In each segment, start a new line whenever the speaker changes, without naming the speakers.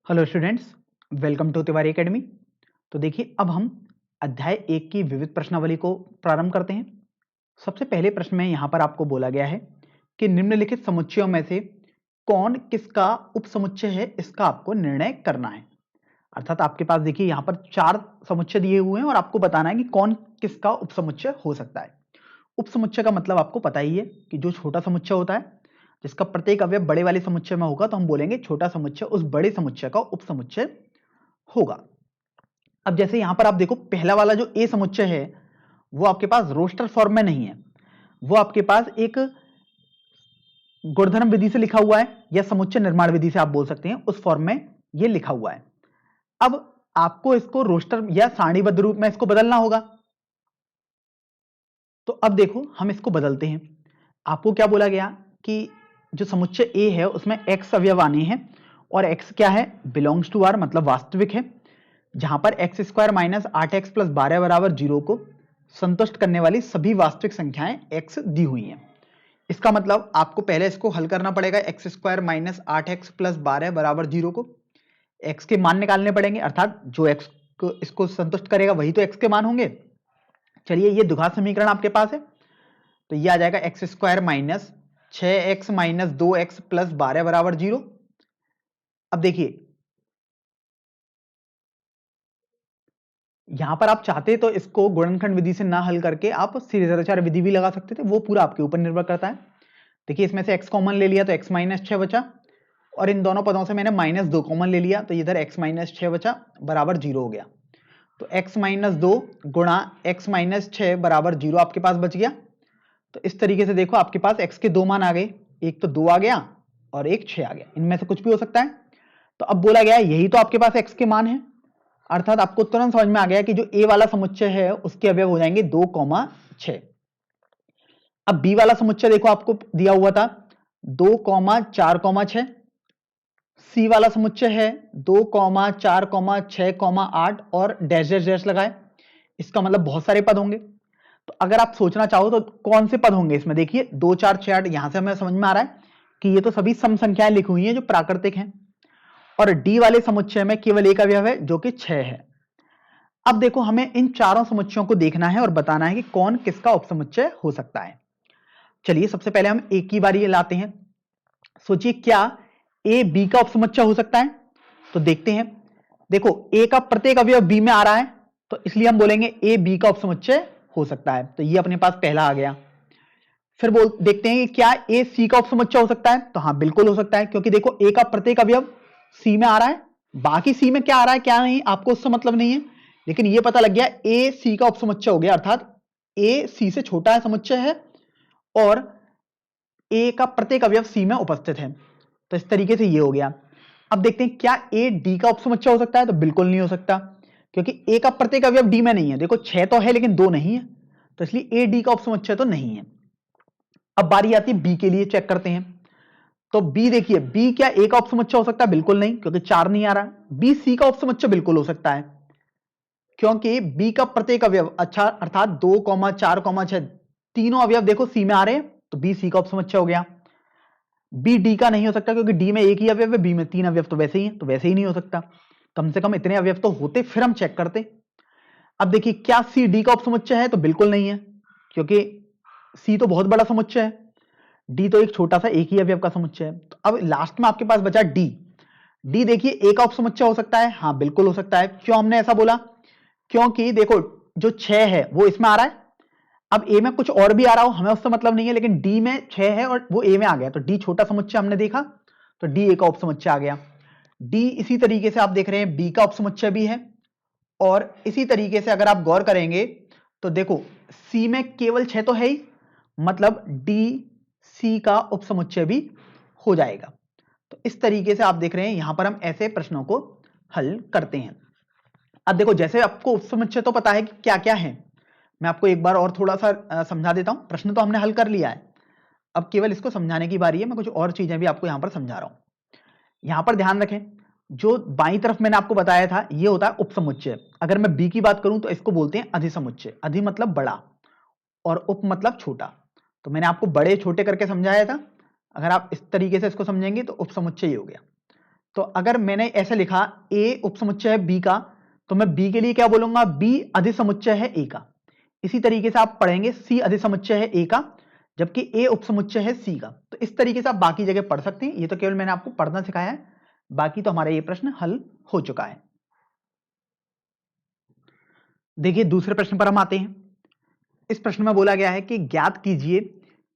Hello students, welcome to Tiwari academy. तो देखिए, अब हम अध्याय 1 की विविध प्रश्नावली को प्रारंभ करते हैं। सबसे पहले प्रश्न में यहाँ पर आपको बोला गया है कि निम्नलिखित समुच्चयों में से कौन किसका उपसमुच्चय है, इसका आपको निर्णय करना है। अर्थात आपके पास देखिए यहाँ पर 4 समुच्चय दिए हुए हैं और आपको बताना है कि कौन किसका उपसमुच्चय हो सकता है। उपसमुच्चय का मतलब आपको पता ही है कि जो छोटा समुच्चय होता है, जिसका प्रत्येक अवयव बड़े वाले समुच्चय में होगा, तो हम बोलेंगे छोटा समुच्चय उस बड़े समुच्चय का उपसमुच्चय होगा। अब जैसे यहां पर आप देखो, पहला वाला जो ए समुच्चय है वो आपके पास रोस्टर फॉर्म में नहीं है, वो आपके पास एक गुणधर्म विधि से लिखा हुआ है या समुच्चय निर्माण विधि से आप बोल सकते हैं, उस फॉर्म में ये लिखा हुआ है। अब आपको इसको रोस्टर या सारणीबद्ध रूप में इसको बदलना होगा। तो अब देखो, हम इसको बदलते हैं। आपको क्या बोला गया कि जो समुच्चय ए है उसमें एक्स अवयव आने हैं और एक्स क्या है, बिलोंग्स टू आर, मतलब वास्तविक है, जहां पर x square minus 8x plus 12 बराबर 0 को संतुष्ट करने वाली सभी वास्तविक संख्याएं x दी हुई हैं। इसका मतलब आपको पहले इसको हल करना पड़ेगा, x square minus 8x plus 12 बराबर 0 को x के मान निकालने पड़ेंगे, अर्थात जो x को इसको संतुष्ट करेगा वही तो x के मान होंगे। चलिए, ये द्विघात समीकरण आपके पास है, तो ये आ जाएगा x square minus 6x minus 2x plus 12 बराबर 0। अब देखिए, यहां पर आप चाहते तो इसको गुणनखंड विधि से ना हल करके आप सीरीजचार विधि भी लगा सकते थे, वो पूरा आपके ऊपर निर्भर करता है। देखिए, इसमें से x कॉमन ले लिया तो x माइनस 6 बचा, और इन दोनों पदों से मैंने माइनस 2 कॉमन ले लिया तो इधर x माइनस 6 बचा, बराबर 0 हो गया। तो x माइनस 2 गुणा x माइनस 6 बराबर 0 आपके पास बच गया। तो इस तरीके से देखो, आपके पास x के दो मान आ गए, एक तो 2 आ गया और एक 6 आ गया, इनमें से कुछ भी हो सकता है। तो अब बोला गया है यही तो आपके पास x के मान है, अर्थात आपको तुरंत समझ में आ गया कि जो ए वाला समुच्चय है उसके अवयव हो जाएंगे 2,6। अब बी वाला समुच्चय देखो, आपको दिया हुआ था 2,4,6। सी वाला समुच्चय है 2,4,6,8 और डैश डैश डैश लगाए, इसका मतलब बहुत सारे पद होंगे। तो अगर आप सोचना चाहो तो कौन से पद होंगे इसमें, देखिए 2, 4, 6, 8, यहां से हमें समझ में आ रहा है कि ये तो सभी सम संख्याएं लिखी हुई हैं जो प्राकृतिक हैं, और डी वाले समुच्चय में केवल एक अवयव है जो कि 6 है। अब देखो, हमें इन चारों समुच्चयों को देखना है और बताना है कि कौन किसका उपसमुच्चय हो सकता है। चलिए, सबसे पहले हम एक की बारी लाते हैं। सोचिए, क्या ए बी का उपसमुच्चय हो सकता है? तो देखते हैं। देखो, ए का प्रत्येक अवयव बी में आ रहा है, तो इसलिए हम बोलेंगे ए बी का उपसमुच्चय हो सकता है। तो ये अपने पास पहला आ गया। फिर बोल देखते हैं कि क्या ए सी का उपसमुच्चय हो सकता है? तो हाँ, बिल्कुल हो सकता है, क्योंकि देखो ए का प्रत्येक अवयव सी में आ रहा है, बाकी सी में क्या आ रहा है क्या नहीं आपको उससे मतलब नहीं है, लेकिन ये पता लग गया ए सी का उपसमुच्चय हो गया, अर्थात ए सी से छोटा है समुच्चय है और ए का प्रत्येक अवयव सी में उपस्थित है। तो इस तरीके से ये हो गया। अब देखते हैं, क्या ए डी का उपसमुच्चय हो सकता है? तो बिल्कुल नहीं हो सकता, क्योंकि ए का प्रत्येक अवयव डी में नहीं है। देखो, 6 तो है लेकिन 2 नहीं है, तो इसलिए ए डी का उपसमुच्चय तो नहीं है। अब बारी आती है बी के लिए, चेक करते हैं। तो बी देखिए, बी क्या ए का उपसमुच्चय हो सकता है? बिल्कुल नहीं, क्योंकि 4 नहीं आ रहा। बी सी का उपसमुच्चय बिल्कुल हो सकता है, क्योंकि बी का प्रत्येक अवयव, अच्छा, अर्थात 2, 4, 6 तीनों अवयव देखो सी में आ रहे हैं, तो बी सी का उपसमुच्चय हो गया। बी डी का नहीं हो सकता, क्योंकि डी में एक ही अवयव है, बी में 3 अवयव तो वैसे ही है, तो वैसे ही नहीं हो सकता। कम से कम इतने अवयव तो होते, फिर हम चेक करते। अब देखिए, क्या सी डी का उपसमुच्चय है? तो बिल्कुल नहीं है, क्योंकि सी तो बहुत बड़ा समुच्चय है, डी तो एक छोटा सा एक ही अवयव का समुच्चय है। तो अब लास्ट में आपके पास बचा डी। डी देखिए, ए का उपसमुच्चय हो सकता है? हाँ, बिल्कुल हो सकता है। क्यों हमने ऐसा बोला? क्योंकि देखो, जो 6 है वो इसमें आ रहा है, अब ए में कुछ और भी आ रहा हो हमें उससे मतलब नहीं है, लेकिन डी में 6 है और वो ए में आ गया, तो डी छोटा समुच्चय हमने देखा, तो डी ए का उपसमुच्चय आ गया। डी इसी तरीके से आप देख रहे हैं बी का उपसमुच्चय भी है, और इसी तरीके से अगर आप गौर करेंगे तो देखो, सी में केवल 6 तो है ही, मतलब डी सी का उपसमुच्चय भी हो जाएगा। तो इस तरीके से आप देख रहे हैं, यहां पर हम ऐसे प्रश्नों को हल करते हैं। अब देखो, जैसे आपको उपसमुच्चय तो पता है कि क्या क्या है, मैं आपको एक बार और थोड़ा सा समझा देता हूं। प्रश्न तो हमने हल कर लिया है, अब केवल इसको समझाने की बारी है। मैं कुछ और चीजें भी आपको यहां पर समझा रहा हूं। यहां पर ध्यान रखें, जो बाईं तरफ मैंने आपको बताया था ये होता है उपसमुच्चय। अगर मैं बी की बात करूं तो इसको बोलते हैं अधिसमुच्चय। अधि मतलब बड़ा और उप मतलब छोटा, तो मैंने आपको बड़े छोटे करके समझाया था। अगर आप इस तरीके से इसको समझेंगे तो उपसमुच्चय हो गया। तो अगर मैंने ऐसे लिखा ए उपसमुच्चय है बी का, तो मैं बी के लिए क्या बोलूंगा, बी अधिसमुच्चय है ए का। इसी तरीके से आप पढ़ेंगे सी अधिसमुच्चय है ए का, जबकि ए उपसमुच्चय है सी का। तो इस तरीके से आप बाकी जगह पढ़ सकते हैं। ये तो केवल मैंने आपको पढ़ना सिखाया है, बाकी तो हमारा ये प्रश्न हल हो चुका है। देखिए दूसरे प्रश्न पर हम आते हैं। इस प्रश्न में बोला गया है कि ज्ञात कीजिए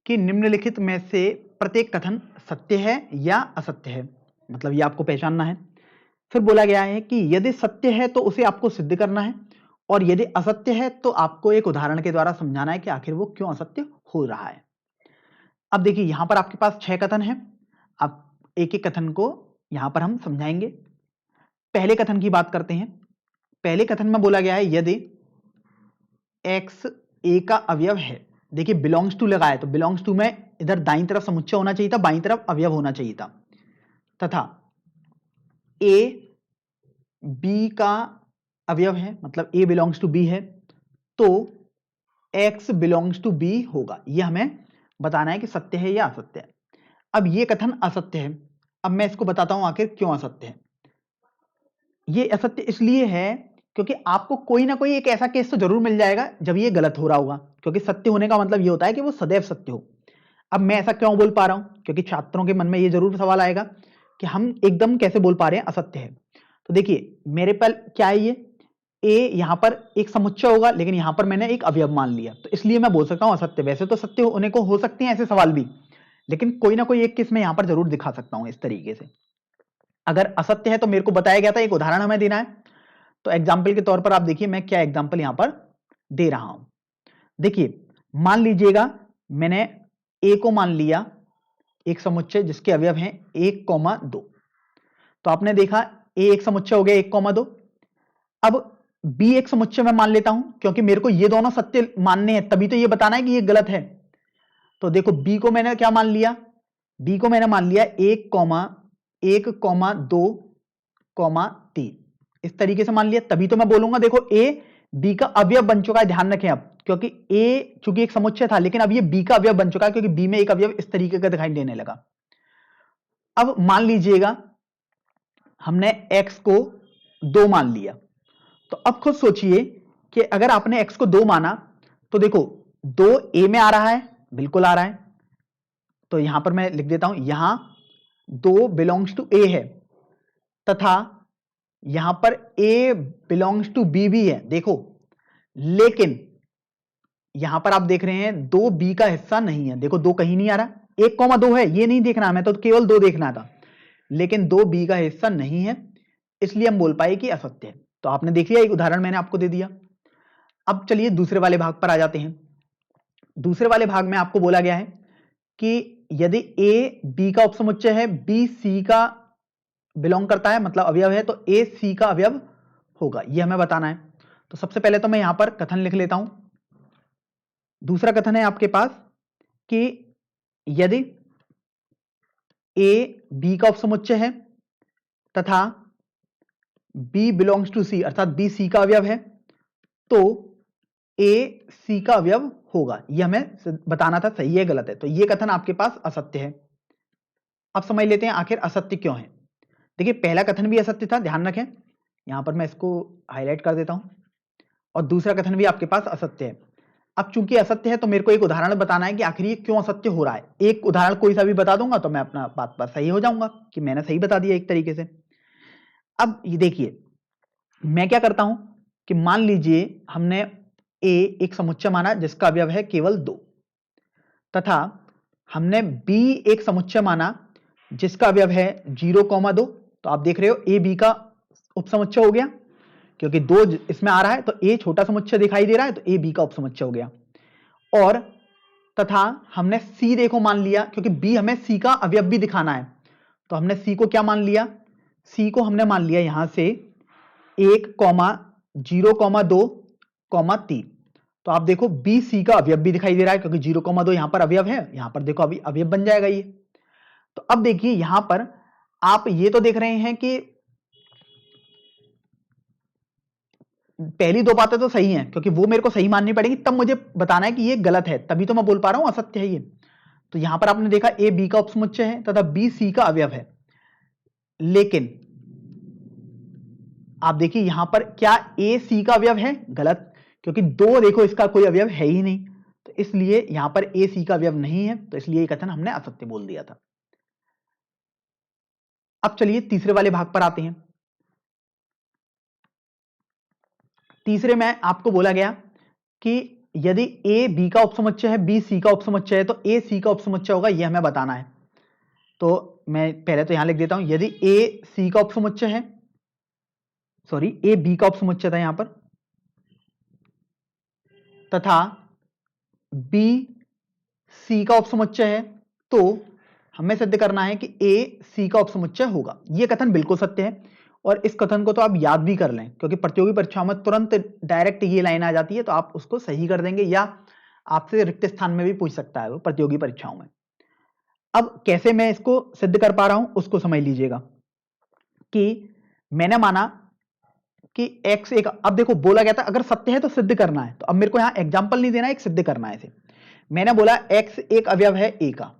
कि निम्नलिखित में से प्रत्येक कथन सत्य है या असत्य है, मतलब ये आपको पहचानना है। फिर बोला गया है कि यदि सत्य है तो उसे आपको सिद्ध करना है, और यदि असत्य है तो आपको एक उदाहरण के द्वारा समझाना है कि आखिर वो क्यों असत्य हो रहा है। अब देखिए यहां पर आपके पास 6 कथन है। अब एक एक कथन को यहां पर हम समझाएंगे। पहले कथन की बात करते हैं। पहले कथन में बोला गया है यदि x a का अवयव है, देखिए बिलोंग्स टू लगाया, तो बिलोंग्स टू में इधर दाईं तरफ समुच्चय होना चाहिए था, बाईं तरफ अवयव होना चाहिए था, तथा a b का अवयव है, मतलब a बिलोंग्स टू b है, तो x बिलोंग्स टू b होगा। यह हमें बताना है कि सत्य है या असत्य है। अब ये कथन असत्य है। अब मैं इसको बताता हूं आखिर क्यों असत्य है। ये असत्य इसलिए है क्योंकि आपको कोई ना कोई एक ऐसा केस तो जरूर मिल जाएगा जब ये गलत हो रहा होगा, क्योंकि सत्य होने का मतलब ये होता है कि वो सदैव सत्य हो। अब मैं ऐसा क्यों बोल पा रहा हूं, क्योंकि छात्रों के मन में ये जरूर सवाल आएगा कि हम एकदम कैसे बोल पा रहे हैं असत्य है। तो देखिए मेरे पर क्या है, ये ए यहां पर एक समुच्चय होगा, लेकिन यहां पर मैंने एक अवयव मान लिया, तो इसलिए मैं बोल सकता हूं असत्य। वैसे तो सत्य होने को हो सकते हैं ऐसे सवाल भी, लेकिन कोई ना कोई एक केस में यहां पर जरूर दिखा सकता हूं इस तरीके से। अगर असत्य है तो मेरे को बताया गया था एक उदाहरण हमें देना है, तो एग्जाम्पल के तौर पर आप देखिए मैं क्या एग्जाम्पल यहां पर दे रहा हूं। देखिए मान लीजिएगा मैंने ए को मान लिया एक समुच्चय जिसके अवयव हैं 1,2, तो आपने देखा ए एक समुच्चय हो गया 1,2। अब बी एक समुच्चय में मान लेता हूं, क्योंकि मेरे को ये दोनों सत्य मानने हैं, तभी तो ये बताना है कि ये गलत है। तो देखो बी को मैंने क्या मान लिया, बी को मैंने मान लिया 1,1,2,3, इस तरीके से मान लिया, तभी तो मैं बोलूंगा देखो ए बी का अवयव बन चुका है। ध्यान रखें अब, क्योंकि ए चूंकि एक समुच्चय था, लेकिन अब ये बी का अवयव बन चुका है, क्योंकि बी में एक अवयव इस तरीके का दिखाई देने लगा। अब मान लीजिएगा हमने x को 2 मान लिया, तो अब खुद सोचिए कि अगर आपने x को 2 माना, तो देखो 2 a में आ रहा है, बिल्कुल आ रहा है, तो यहां पर मैं लिख देता हूं यहां 2 बिलोंग्स टू a है, तथा यहां पर a बिलोंग्स टू b भी है, देखो। लेकिन यहां पर आप देख रहे हैं 2 b का हिस्सा नहीं है, देखो 2 कहीं नहीं आ रहा, 1,2 है, ये नहीं देखना हमें, तो केवल 2 देखना था, लेकिन 2 b का हिस्सा नहीं है, इसलिए हम बोल पाए कि असत्य है। तो आपने देख लिया, एक उदाहरण मैंने आपको दे दिया। अब चलिए दूसरे वाले भाग पर आ जाते हैं। दूसरे वाले भाग में आपको बोला गया है कि यदि a b का उपसमुच्चय है, b c का बिलोंग करता है, मतलब अवयव है, तो a c का अवयव होगा, यह हमें बताना है। तो सबसे पहले तो मैं यहां पर कथन लिख लेता हूं। दूसरा कथन है आपके पास कि यदि a b का उपसमुच्चय है तथा b बिलोंग्स टू c, अर्थात b c का अवयव है, तो a c का अवयव होगा। यह हमें बताना था सही है गलत है, तो यह कथन आपके पास असत्य है। अब समझ लेते हैं आखिर असत्य क्यों है। देखिए पहला कथन भी असत्य था, ध्यान रखें, यहां पर मैं इसको हाईलाइट कर देता हूं, और दूसरा कथन भी आपके पास असत्य है। अब चूंकि असत्य है तो मेरे को एक उदाहरण बताना है कि आखिर ये क्यों असत्य हो रहा है। एक उदाहरण कोई सा भी बता दूंगा तो मैं अपना बात पर सही हो जाऊंगा कि मैंने सही बता दिया एक तरीके से। अब ये देखिए मैं क्या करता हूं कि मान लीजिए हमने ए एक समुच्चय माना जिसका अवयव है केवल 2, तथा हमने बी एक समुच्चय माना जिसका अवयव है 0,2। तो आप देख रहे हो ए बी का उपसमुच्चय हो गया, क्योंकि 2 इसमें आ रहा है, तो ए छोटा समुच्चय दिखाई दे रहा है, तो ए बी का उपसमुच्चय हो गया। और तथा हमने सी देखो मान लिया, क्योंकि बी हमें सी का अवयव भी दिखाना है, तो हमने सी को क्या मान लिया, सी को हमने मान लिया यहां से 1,0,2,3। तो आप देखो बी सी का अवयव भी दिखाई दे रहा है, क्योंकि 0,2 यहां पर अवयव है, यहां पर देखो अभी अवयव बन जाएगा ये। तो अब देखिए यहां पर आप ये तो देख रहे हैं कि पहली 2 बातें तो सही हैं, क्योंकि वो मेरे को सही माननी पड़ेगी, तब मुझे बताना है कि ये गलत है, तभी तो मैं बोल पा रहा हूं असत्य है ये। तो यहां पर आपने देखा ए बी का उपसमुच्चय है तथा बी सी का अवयव है, लेकिन आप देखिए यहां पर क्या ए सी का अवयव है? गलत, क्योंकि दो देखो इसका कोई अवयव है ही नहीं, तो इसलिए यहां पर ए सी का अवयव नहीं है, तो इसलिए ये कथन हमने असत्य बोल दिया था। अब चलिए तीसरे वाले भाग पर आते हैं। तीसरे में आपको बोला गया कि यदि ए बी का उपसमुच्चय है, बी सी का उपसमुच्चय है, तो ए सी का उपसमुच्चय होगा, यह हमें बताना है। तो मैं पहले तो यहां लिख देता हूं, यदि ए सी का उपसमुच्चय है, सॉरी ए बी का उपसमुच्चय था यहां पर, तथा बी सी का उपसमुच्चय है, तो हमें सिद्ध करना है कि ए सी का उपसमुच्चय होगा। यह कथन बिल्कुल सत्य है, और इस कथन को तो आप याद भी कर लें, क्योंकि प्रतियोगी परीक्षाओं में तुरंत डायरेक्ट ये लाइन आ जाती है, तो आप उसको सही कर देंगे, या आपसे रिक्त स्थान में भी पूछ सकता है वो प्रतियोगी परीक्षाओं में। अब कैसे मैं इसको सिद्ध कर पा रहा हूं उसको समझ लीजिएगा, कि मैंने माना कि x एक, अब देखो बोला गया था अगर सत्य है तो सिद्ध करना है, तो अब मेरे को यहां एग्जांपल नहीं देना है, एक सिद्ध करना है इसे। मैंने बोला x एक अवयव है a का,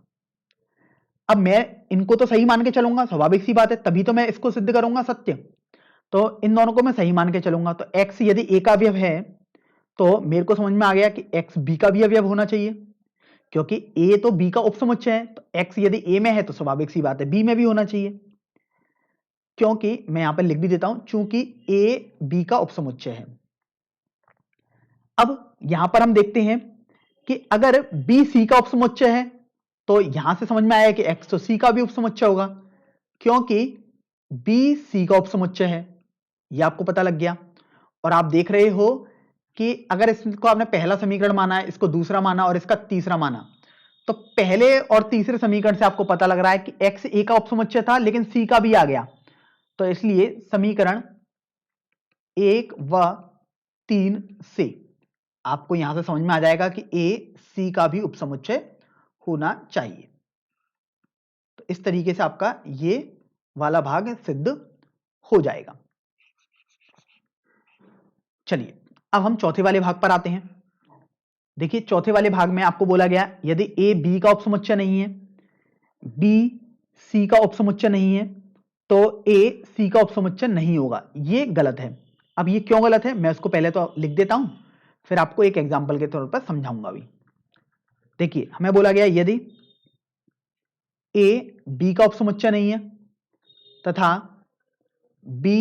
अब मैं इनको तो सही मान के चलूंगा, स्वाभाविक सी बात है, तभी तो मैं इसको सिद्ध करूंगा सत्य। तो इन दोनों को मैं सही मान के चलूंगा, तो x यदि a का अवयव है, तो मेरे को समझ में आ गया कि x b का भी अवयव होना चाहिए, क्योंकि a तो b का उपसमुच्चय है, तो x यदि a में है तो स्वाभाविक सी बात है b में भी होना चाहिए, क्योंकि मैं यहां पर लिख भी देता हूं, चूंकि a b का उपसमुच्चय है। अब यहां पर हम देखते हैं कि अगर b c का उपसमुच्चय है, तो यहां से समझ में आया कि x तो c का भी उपसमुच्चय होगा, क्योंकि b c का उपसमुच्चय है, यह आपको पता लग गया। और आप देख रहे हो कि अगर इसको आपने पहला समीकरण माना है, इसको दूसरा माना और इसका तीसरा माना, तो पहले और तीसरे समीकरण से आपको पता लग रहा है कि x a का उपसमुच्चय था लेकिन c का भी आ गया, तो इसलिए समीकरण 1 व 3 से आपको यहां से समझ में आ जाएगा कि a c का भी उपसमुच्चय होना चाहिए। तो इस तरीके से आपका ये वाला भाग सिद्ध हो जाएगा। चलिए अब हम चौथे वाले भाग पर आते हैं। देखिए चौथे वाले भाग में आपको बोला गया यदि a b का उपसमुच्चय नहीं है, b c का उपसमुच्चय नहीं है, तो a c का उपसमुच्चय नहीं होगा। ये गलत है। अब ये क्यों गलत है मैं उसको पहले तो लिख देता हूं, फिर आपको एक एग्जांपल के तौर पर समझाऊंगा भी। देखिए हमें बोला गया यदि a b का उपसमुच्चय नहीं है तथा b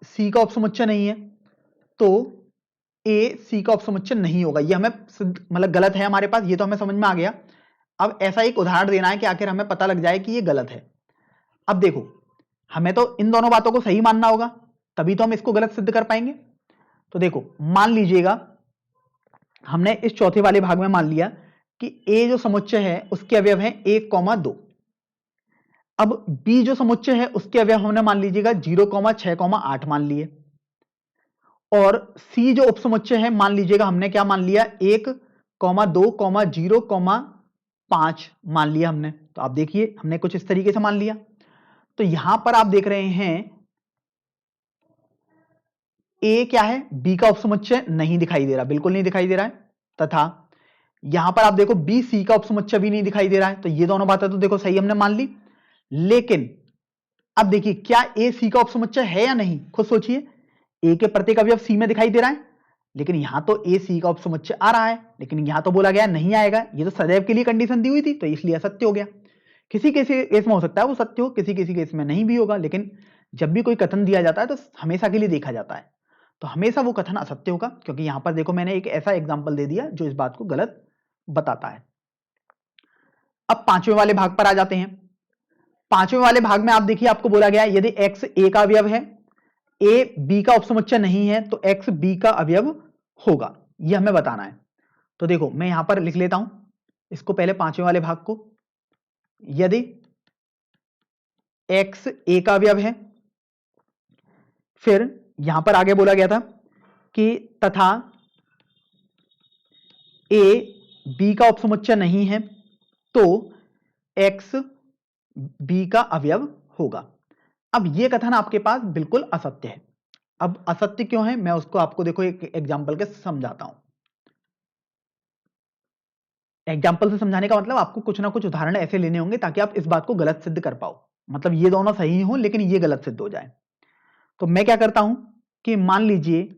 c का उपसमुच्चय नहीं है, तो a c का उपसमुच्चय नहीं होगा। ये हमें मतलब गलत है हमारे पास, ये तो हमें समझ में आ गया। अब ऐसा एक उदाहरण देना है कि आखिर हमें पता लग जाए कि ये गलत है। अब देखो हमें तो इन दोनों बातों को सही मानना होगा, तभी तो हम इसको गलत सिद्ध कर पाएंगे। तो देखो मान लीजिएगा हमने इस चौथे वाले भाग में मान लिया कि a जो समुच्चय है उसके अवयव है 1, 2। अब b जो समुच्चय है उसके अवयव हमने मान लीजिएगा 0, 6, 8 मान लिए, और c जो उपसमुच्चय है मान लीजिएगा हमने क्या मान लिया 1, 2, 0, 5 मान लिया हमने। तो आप देखिए हमने कुछ इस तरीके से मान लिया। तो यहां पर आप देख रहे हैं a क्या है, b का उपसमुच्चय नहीं दिखाई दे रहा, बिल्कुल नहीं दिखाई दे रहा है, तथा यहां पर आप देखो b c का उपसमुच्चय भी नहीं दिखाई दे रहा है। तो ये दोनों बातें तो देखो सही हमने मान ली, लेकिन अब देखिए क्या a c का उपसमुच्चय है या नहीं, खुद सोचिए। a के प्रत्येक अवयव c में दिखाई दे रहा है, लेकिन यहां तो a c का उपसमुच्चय आ रहा है, लेकिन यहां तो बोला गया नहीं आएगा। ये तो सदैव के लिए कंडीशन दी हुई थी, तो इसलिए असत्य हो गया। किसी किसी केस में हो सकता है वो सत्य हो, किसी किसी केस में नहीं भी होगा, लेकिन जब भी कोई कथन दिया जाता है तो हमेशा के लिए देखा जाता है, तो हमेशा वो कथन असत्य होगा, क्योंकि यहां पर देखो मैंने एक ऐसा एग्जाम्पल दे दिया जो इस बात को गलत बताता है। अब पांचवें वाले भाग पर आ जाते हैं। पांचवें वाले भाग में आप देखिए आपको बोला गया यदि x a का अवयव है, a b का उपसमुच्चय नहीं है, तो x b का अवयव होगा, यह हमें बताना है। तो देखो मैं यहां पर लिख लेता हूं इसको पहले पांचवें वाले भाग को। यदि x a का अवयव है, फिर यहां पर आगे बोला गया था कि तथा a b का उपसमुच्चय नहीं है, तो x b का अवयव होगा। अब यह कथन आपके पास बिल्कुल असत्य है। अब असत्य क्यों है मैं उसको आपको देखो एक एग्जांपल के समझाता हूं। एग्जाम्पल से समझाने का मतलब आपको कुछ ना कुछ उदाहरण ऐसे लेने होंगे ताकि आप इस बात को गलत सिद्ध कर पाओ। मतलब ये दोनों सही हो लेकिन ये गलत सिद्ध हो जाए। तो मैं क्या करता हूं कि मान लीजिए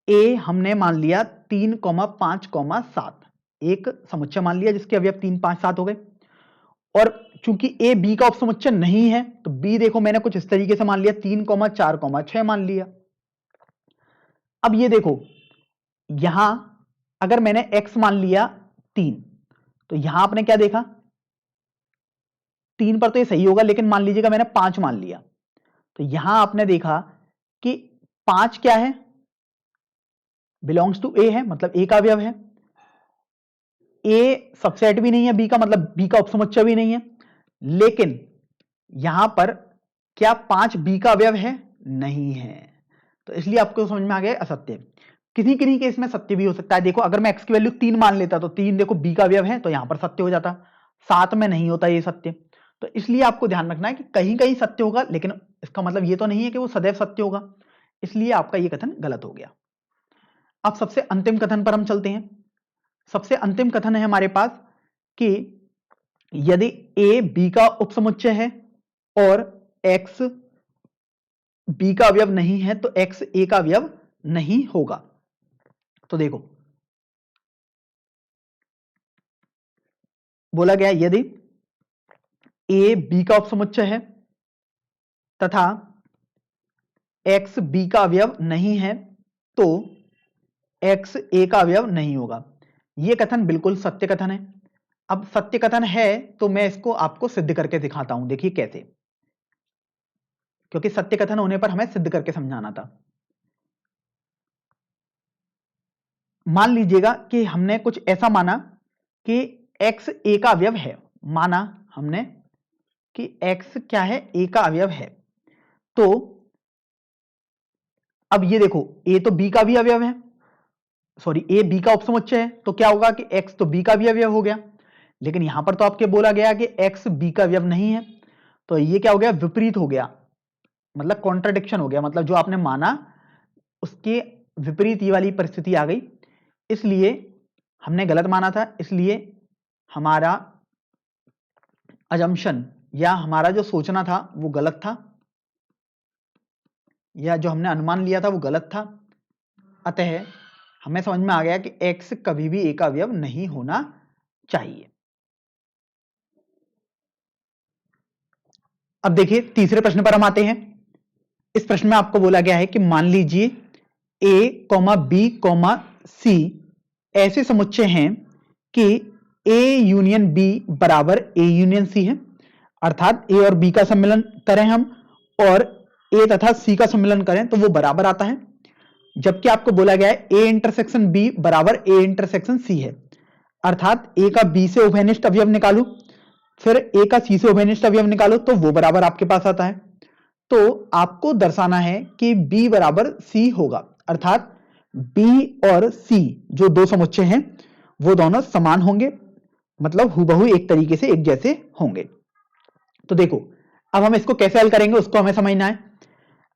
ए हमने मान लिया 3,5,7, एक समुच्चय मान लिया जिसके अवयव 3, 5, 7 हो गए। और चूंकि ए बी का उपसमुच्चय नहीं है तो बी देखो मैंने कुछ इस तरीके से मान लिया 3,4,6 मान लिया। अब ये देखो यहां अगर मैंने x मान लिया 3, तो यहां आपने क्या देखा 3 पर तो ये सही होगा, लेकिन मान लीजिएगा मैंने 5 मान लिया, तो यहां आपने देखा कि 5 क्या है, बिलोंग्स टू ए है, मतलब ए का अवयव है। ए सबसेट भी नहीं है बी का, मतलब बी का उपसमुच्चय भी नहीं है। लेकिन यहां पर क्या 5 बी का अवयव है? नहीं है। तो इसलिए आपको समझ में आ गया असत्य। किसी किसी केस में सत्य भी हो सकता है। देखो अगर मैं x की वैल्यू 3 मान लेता तो 3 देखो b का अवयव है, तो यहां पर सत्य हो जाता। 7 में नहीं होता ये सत्य। तो इसलिए आपको ध्यान रखना है कि कहीं कहीं सत्य होगा, लेकिन इसका मतलब ये तो नहीं है कि वो सदैव सत्य होगा। इसलिए आपका ये कथन गलत हो गया। अब सबसे अंतिम कथन पर हम चलते हैं। सबसे अंतिम कथन है हमारे पास कि यदि a b का उपसमुच्चय है और x b का अवयव नहीं है तो x a का अवयव नहीं होगा। तो देखो बोला गया यदि a b का उपसमुच्चय है तथा x b का अवयव नहीं है तो x a का अवयव नहीं होगा। यह कथन बिल्कुल सत्य कथन है। अब सत्य कथन है तो मैं इसको आपको सिद्ध करके दिखाता हूं। देखिए कैसे, क्योंकि सत्य कथन होने पर हमें सिद्ध करके समझाना था। मान लीजिएगा कि हमने कुछ ऐसा माना कि x a का अवयव है। माना हमने कि x क्या है, a का अवयव है। तो अब ये देखो a तो b का भी अवयव है, सॉरी a b का उपसमुच्चय है, तो क्या होगा कि x तो b का भी अवयव हो गया। लेकिन यहां पर तो आपके बोला गया कि x b का अवयव नहीं है, तो ये क्या हो गया, विपरीत हो गया, मतलब कॉन्ट्रडिक्शन हो गया। मतलब जो आपने माना उसके विपरीत ये वाली परिस्थिति आ गई। इसलिए हमने गलत माना था, इसलिए हमारा अजम्पशन या हमारा जो सोचना था वो गलत था, या जो हमने अनुमान लिया था वो गलत था। अतः हमें समझ में आ गया कि x कभी भी a का अवयव नहीं होना चाहिए। अब देखिए तीसरे प्रश्न पर हम आते हैं। इस प्रश्न में आपको बोला गया है कि मान लीजिए a, b, c ऐसे समुच्चय हैं कि a यूनियन b बराबर a यूनियन c है। अर्थात a और b का सम्मिलन करें हम और a तथा c का सम्मिलन करें तो वो बराबर आता है। जबकि आपको बोला गया है a इंटरसेक्शन b बराबर a इंटरसेक्शन c है। अर्थात a का b से उभयनिष्ठ अवयव निकालो, फिर a का c से उभयनिष्ठ अवयव निकालो, तो वो बराबर आपके पास आता है। तो आपको दर्शाना है कि b बराबर c होगा। अर्थात b और c जो दो समुच्चय हैं वो दोनों समान होंगे, मतलब हूबहू एक तरीके से एक जैसे होंगे। तो देखो अब हम इसको कैसे हल करेंगे उसको हमें समझना है।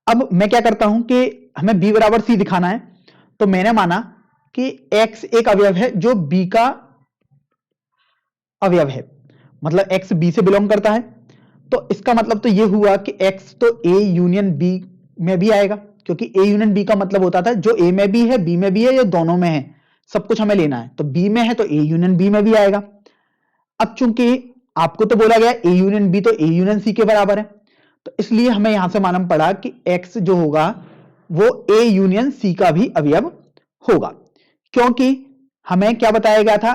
अब मैं क्या करता हूं कि हमें b बराबर c दिखाना है, तो मैंने माना कि x एक अवयव है जो b का अवयव है, मतलब x b से बिलोंग करता है। तो इसका मतलब तो ये हुआ कि x तो a यूनियन b में भी आएगा, क्योंकि a यूनियन b का मतलब होता था जो a में भी है b में भी है या दोनों में है, सब कुछ हमें लेना है। तो b में है तो a यूनियन b में भी आएगा। अब चूंकि आपको तो बोला गया a यूनियन b तो a यूनियन c के बराबर है, तो इसलिए हमें यहां से मालूम पड़ा कि x जो होगा वो a यूनियन c का भी अवयव होगा, क्योंकि हमें क्या बताया गया था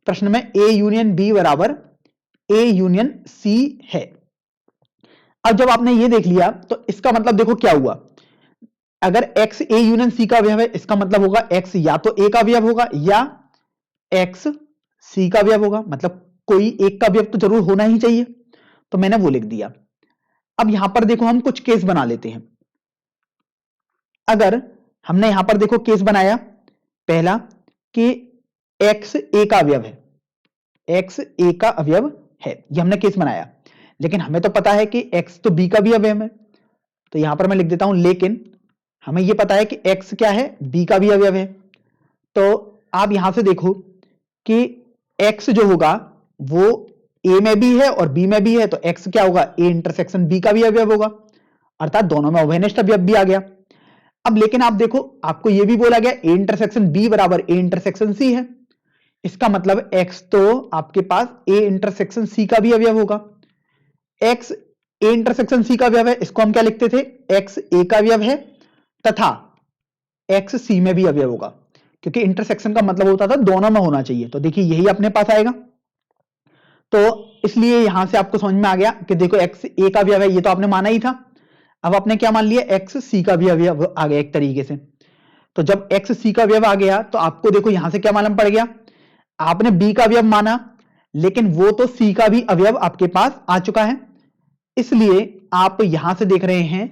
प्रश्न में, a यूनियन b बराबर a यूनियन c है। अब जब आपने ये देख लिया तो इसका मतलब देखो क्या हुआ, अगर x a यूनियन c का अवयव है इसका मतलब होगा x या तो a का अवयव होगा या x c का अवयव होगा, मतलब कोई एक का अवयव तो जरूर होना ही चाहिए। तो मैंने वो लिख दिया। अब यहां पर देखो हम कुछ केस बना लेते हैं। अगर हमने यहां पर देखो केस बनाया पहला कि x a का अवयव है, x a का अवयव है, ये हमने केस बनाया। लेकिन हमें तो पता है कि x तो b का भी अवयव है, तो यहां पर मैं लिख देता हूं लेकिन हमें यह पता है कि x क्या है, b का भी अवयव है। तो आप यहां से देखो कि x जो होगा वो ए में भी है और बी में भी है, तो एक्स क्या होगा, ए इंटरसेक्शन बी का भी अवयव होगा, अर्थात दोनों में उभयनिष्ठ अवयव भी आ गया। अब लेकिन आप देखो, आपको यह भी बोला गया ए इंटरसेक्शन बी बराबर ए इंटरसेक्शन सी है, इसका मतलब एक्स तो आपके पास ए इंटरसेक्शन सी का भी अवयव होगा। एक्स ए इंटरसेक्शन सी का अवयव है, इसको हम क्या लिखते थे, एक्स ए का अवयव है तथा एक्स सी में भी अवयव होगा, क्योंकि इंटरसेक्शन का मतलब होता था दोनों में होना चाहिए। तो देखिए यही अपने पास आएगा, तो इसलिए यहां से आपको समझ में आ गया कि देखो एक्स ए का अवयव है, ये तो आपने माना ही था। अब आपने क्या मान लिया, एक्स सी का भी अवयव आ गया एक तरीके से। तो जब एक्स सी का अवयव आ गया तो आपको देखो यहां से क्या मालूम पड़ गया, आपने बी का अवयव माना लेकिन वो तो सी का भी अवयव आपके पास आ चुका है, इसलिए आप यहां से देख रहे हैं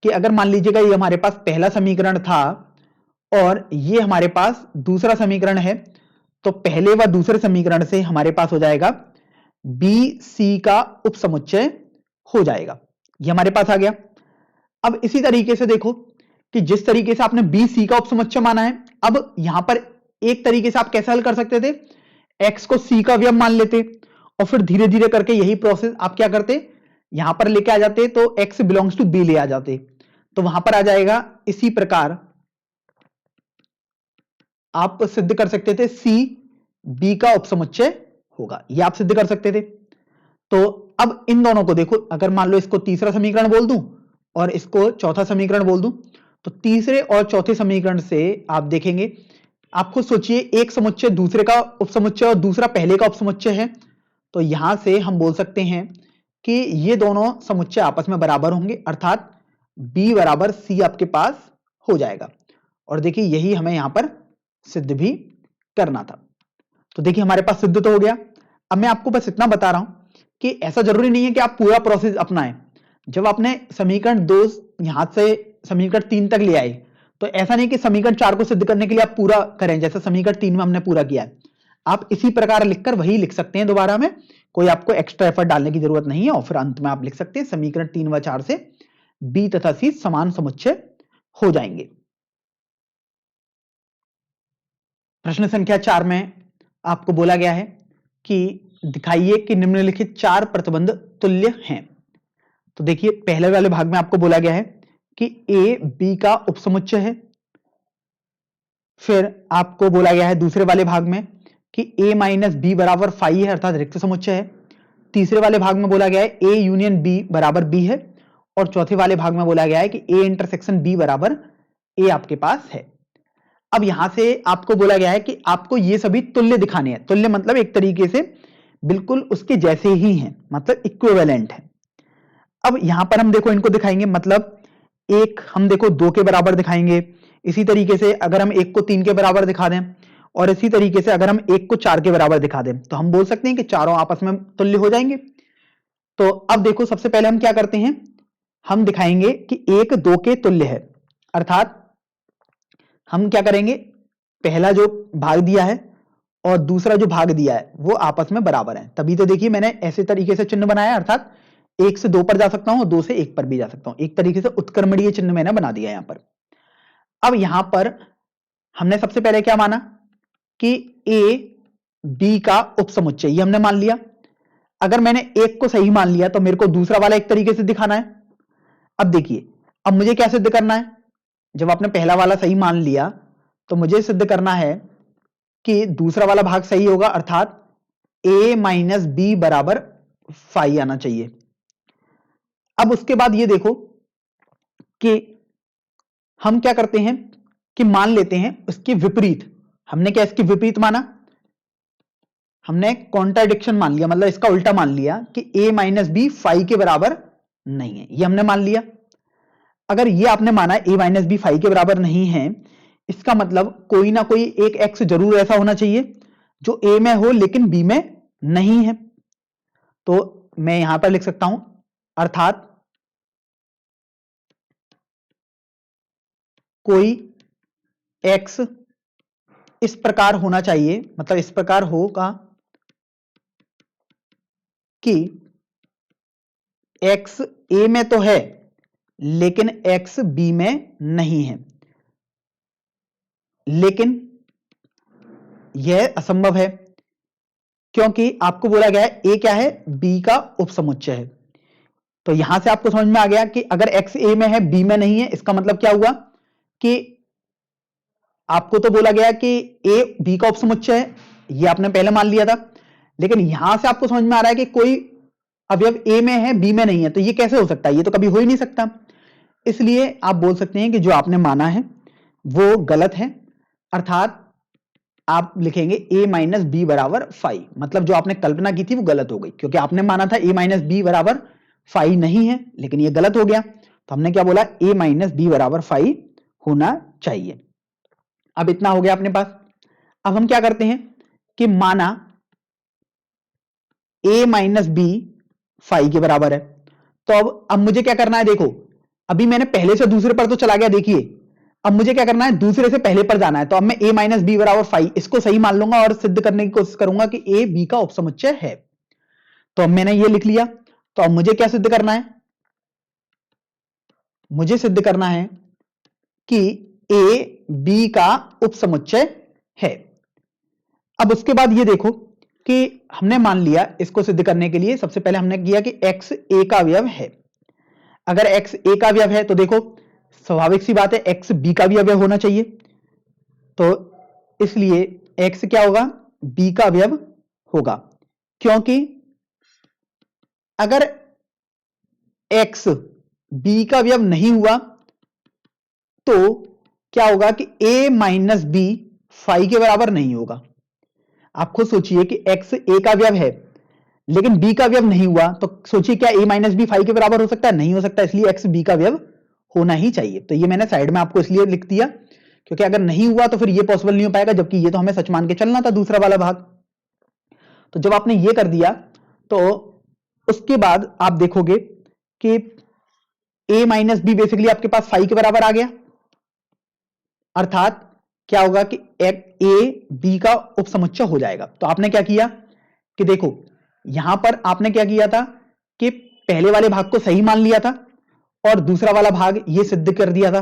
कि अगर मान लीजिएगा ये हमारे पास पहला समीकरण था और ये हमारे पास दूसरा समीकरण है, तो पहले व दूसरे समीकरण से हमारे पास हो जाएगा बी सी का उपसमुच्चय हो जाएगा, ये हमारे पास आ गया। अब इसी तरीके से देखो कि जिस तरीके से आपने बी सी का उपसमुच्चय माना है, अब यहां पर एक तरीके से आप कैसे हल कर सकते थे, एक्स को सी का अवयव मान लेते और फिर धीरे धीरे करके यही प्रोसेस आप क्या करते, यहां पर लेके आ जाते, तो एक्स बिलोंग्स टू बी ले आ जाते, तो वहां पर आ जाएगा। इसी प्रकार आप सिद्ध कर सकते थे सी बी का उपसमुच्चय होगा, यह आप सिद्ध कर सकते थे। तो अब इन दोनों को देखो, अगर मान लो इसको तीसरा समीकरण बोल दूं और इसको चौथा समीकरण बोल दूं, तो तीसरे और चौथे समीकरण से आप देखेंगे, आप खुद सोचिए, एक समुच्चय दूसरे का उपसमुच्चय और दूसरा पहले का उपसमुच्चय है, तो यहां से हम बोल सकते हैं कि ये दोनों समुच्चय आपस में बराबर होंगे, अर्थात b बराबर c आपके पास हो जाएगा। और देखिए यही हमें यहां पर सिद्ध भी करना था। तो देखिए हमारे पास सिद्ध तो हो गया। अब मैं आपको बस इतना बता रहा हूं कि ऐसा जरूरी नहीं है कि आप पूरा प्रोसेस अपनाएं। जब आपने समीकरण 2 यहां से समीकरण 3 तक ले आए, तो ऐसा नहीं कि समीकरण 4 को सिद्ध करने के लिए आप पूरा करें, जैसे समीकरण 3 में हमने पूरा किया है। आप इसी प्रकार लिखकर वही लिख सकते हैं दोबारा में, कोई आपको एक्स्ट्रा एफर्ट डालने की जरूरत नहीं है, और फिर अंत में आप लिख सकते हैं समीकरण 3 व 4 से बी तथा सी समान समुच्चय हो जाएंगे। प्रश्न संख्या 4 में आपको बोला गया है कि दिखाइए कि निम्नलिखित 4 प्रतिबंध तुल्य हैं। तो देखिए पहले वाले भाग में आपको बोला गया है कि ए बी का उपसमुच्चय है, फिर आपको बोला गया है दूसरे वाले भाग में कि a माइनस बी बराबर फाई है, अर्थात रिक्त समुच्चय है। तीसरे वाले भाग में बोला गया है a यूनियन b बराबर b है, और चौथे वाले भाग में बोला गया है कि a इंटरसेक्शन b बराबर a आपके पास है। अब यहां से आपको बोला गया है कि आपको ये सभी तुल्य दिखाने हैं। तुल्य मतलब एक तरीके से बिल्कुल उसके जैसे ही हैं, मतलब इक्विवेलेंट है। अब यहां पर हम देखो इनको दिखाएंगे, मतलब एक हम देखो 2 के बराबर दिखाएंगे, इसी तरीके से अगर हम 1 को 3 के बराबर दिखा दें, और इसी तरीके से अगर हम 1 को 4 के बराबर दिखा दें, तो हम बोल सकते हैं कि चारों आपस में तुल्य हो जाएंगे। तो अब देखो सबसे पहले हम क्या करते हैं, हम दिखाएंगे कि 1 2 के तुल्य है, अर्थात हम क्या करेंगे, पहला जो भाग दिया है और दूसरा जो भाग दिया है वो आपस में बराबर है। तभी तो देखिए मैंने ऐसे तरीके से चिन्ह बनाया, अर्थात 1 से 2 पर जा सकता हूं और 2 से 1 पर भी जा सकता हूं, एक तरीके से उत्क्रमणीय चिन्ह मैंने बना दिया यहां पर। अब यहां पर हमने सबसे पहले क्या माना कि ए बी का उपसमुच्चय, ये हमने मान लिया। अगर मैंने एक को सही मान लिया तो मेरे को दूसरा वाला एक तरीके से दिखाना है। अब देखिए, अब मुझे क्या सिद्ध करना है, जब आपने पहला वाला सही मान लिया तो मुझे सिद्ध करना है कि दूसरा वाला भाग सही होगा, अर्थात a माइनस बी बराबर फाई आना चाहिए। अब उसके बाद ये देखो कि हम क्या करते हैं कि मान लेते हैं उसके विपरीत। हमने क्या इसके विपरीत माना, हमने कॉन्ट्राडिक्शन मान लिया, मतलब इसका उल्टा मान लिया कि a माइनस बी फाई के बराबर नहीं है, ये हमने मान लिया। अगर ये आपने माना a माइनस बी फाई के बराबर नहीं है, इसका मतलब कोई ना कोई एक x जरूर ऐसा होना चाहिए जो a में हो लेकिन b में नहीं है। तो मैं यहां पर लिख सकता हूं, अर्थात कोई x इस प्रकार होना चाहिए, मतलब इस प्रकार होगा कि x a में तो है लेकिन x b में नहीं है। लेकिन यह असंभव है, क्योंकि आपको बोला गया है ए क्या है, बी का उपसमुच्चय है। तो यहां से आपको समझ में आ गया कि अगर एक्स ए में है बी में नहीं है, इसका मतलब क्या हुआ कि आपको तो बोला गया कि ए बी का उपसमुच्चय है, ये आपने पहले मान लिया था, लेकिन यहां से आपको समझ में आ रहा है कि कोई अवयव ए में है बी में नहीं है, तो ये कैसे हो सकता है, ये तो कभी हो ही नहीं सकता। इसलिए आप बोल सकते हैं कि जो आपने माना है वो गलत है, अर्थात आप लिखेंगे ए माइनस बी बराबर 5, मतलब जो आपने कल्पना की थी वो गलत हो गई, क्योंकि आपने माना था ए माइनस बी बराबर 5 नहीं है, लेकिन ये गलत हो गया। तो हमने क्या बोला, ए माइनस बी बराबर 5 होना चाहिए। अब इतना हो गया अपने पास। अब हम क्या करते हैं कि माना ए माइनस बी 5 के बराबर है, तो अब मुझे क्या करना है, देखो अभी मैंने पहले से दूसरे पर तो चला गया, देखिए अब मुझे क्या करना है, दूसरे से पहले पर जाना है। तो अब मैं a माइनस बी बराबर 5 इसको सही मान लूंगा और सिद्ध करने की कोशिश करूंगा कि a b का उपसमुच्चय है। तो अब मैंने ये लिख लिया। तो अब मुझे क्या सिद्ध करना है, मुझे सिद्ध करना है कि a b का उपसमुच्चय है। अब उसके बाद ये देखो कि हमने मान लिया, इसको सिद्ध करने के लिए सबसे पहले हमने किया कि x a का अवयव है। अगर x a का अवयव है तो देखो स्वाभाविक सी बात है x b का भी अवयव होना चाहिए, तो इसलिए x क्या होगा, b का अवयव होगा। क्योंकि अगर x b का अवयव नहीं हुआ तो क्या होगा कि a माइनस बी 5 के बराबर नहीं होगा। आप खुद सोचिए कि x a का अवयव है लेकिन b का अवयव नहीं हुआ, तो सोचिए क्या a माइनस बी 5 के बराबर हो सकता है, नहीं हो सकता, इसलिए x b का अवयव होना ही चाहिए। तो ये मैंने साइड में आपको इसलिए लिख दिया क्योंकि अगर नहीं हुआ तो फिर ये पॉसिबल नहीं हो पाएगा, जबकि ये तो हमें सच मान के चलना था दूसरा वाला भाग। तो जब आपने ये कर दिया तो उसके बाद आप देखोगे कि a माइनस बी बेसिकली आपके पास 5 के बराबर आ गया, अर्थात क्या होगा कि a b का उपसमुच्चय हो जाएगा। तो आपने क्या किया कि देखो यहां पर आपने क्या किया था कि पहले वाले भाग को सही मान लिया था और दूसरा वाला भाग ये सिद्ध कर दिया था।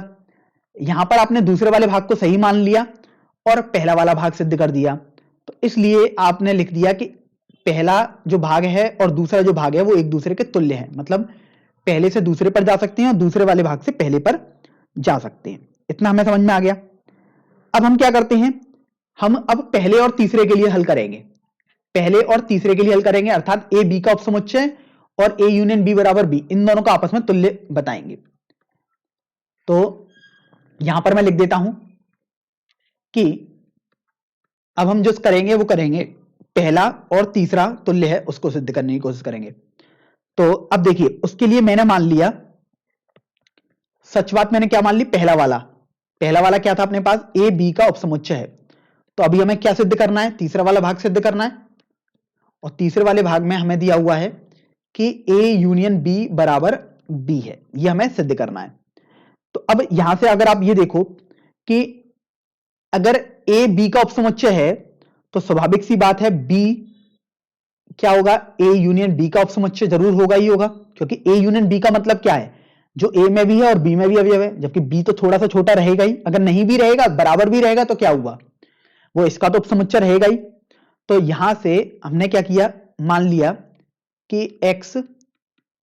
यहां पर आपने दूसरे वाले भाग को सही मान लिया और पहला वाला भाग सिद्ध कर दिया। तो इसलिए आपने लिख दिया कि पहला जो भाग है और दूसरा जो भाग है वो एक दूसरे के तुल्य है, मतलब पहले से दूसरे पर जा सकते हैं और दूसरे वाले भाग से पहले पर जा सकते हैं। इतना हमें समझ में आ गया। अब हम क्या करते हैं, हम अब पहले और तीसरे के लिए हल करेंगे, पहले और तीसरे के लिए हल करेंगे, अर्थात ए बी का उपसमुच्चय और ए यूनियन बी बराबर बी, इन दोनों का आपस में तुल्य बताएंगे। तो यहां पर मैं लिख देता हूं कि अब हम जो करेंगे वो करेंगे पहला और तीसरा तुल्य है उसको सिद्ध करने की कोशिश करेंगे। तो अब देखिए उसके लिए मैंने मान लिया, सच बात मैंने क्या मान ली, पहला वाला क्या था अपने पास, ए बी का उपसमुच्चय है। तो अभी हमें क्या सिद्ध करना है, तीसरा वाला भाग सिद्ध करना है, और तीसरे वाले भाग में हमें दिया हुआ है कि ए यूनियन बी बराबर बी है, यह हमें सिद्ध करना है। तो अब यहां से अगर आप ये देखो कि अगर ए बी का उपसमुच्चय है तो स्वाभाविक सी बात है बी क्या होगा, ए यूनियन बी का उपसमुच्चय जरूर होगा ही होगा, क्योंकि ए यूनियन बी का मतलब क्या है, जो ए में भी है और बी में भी अवयव है, जबकि बी तो थोड़ा सा छोटा रहेगा ही, अगर नहीं भी रहेगा बराबर भी रहेगा तो क्या हुआ, वो इसका तो उपसमुच्चय रहेगा ही। तो यहां से हमने क्या किया, मान लिया कि x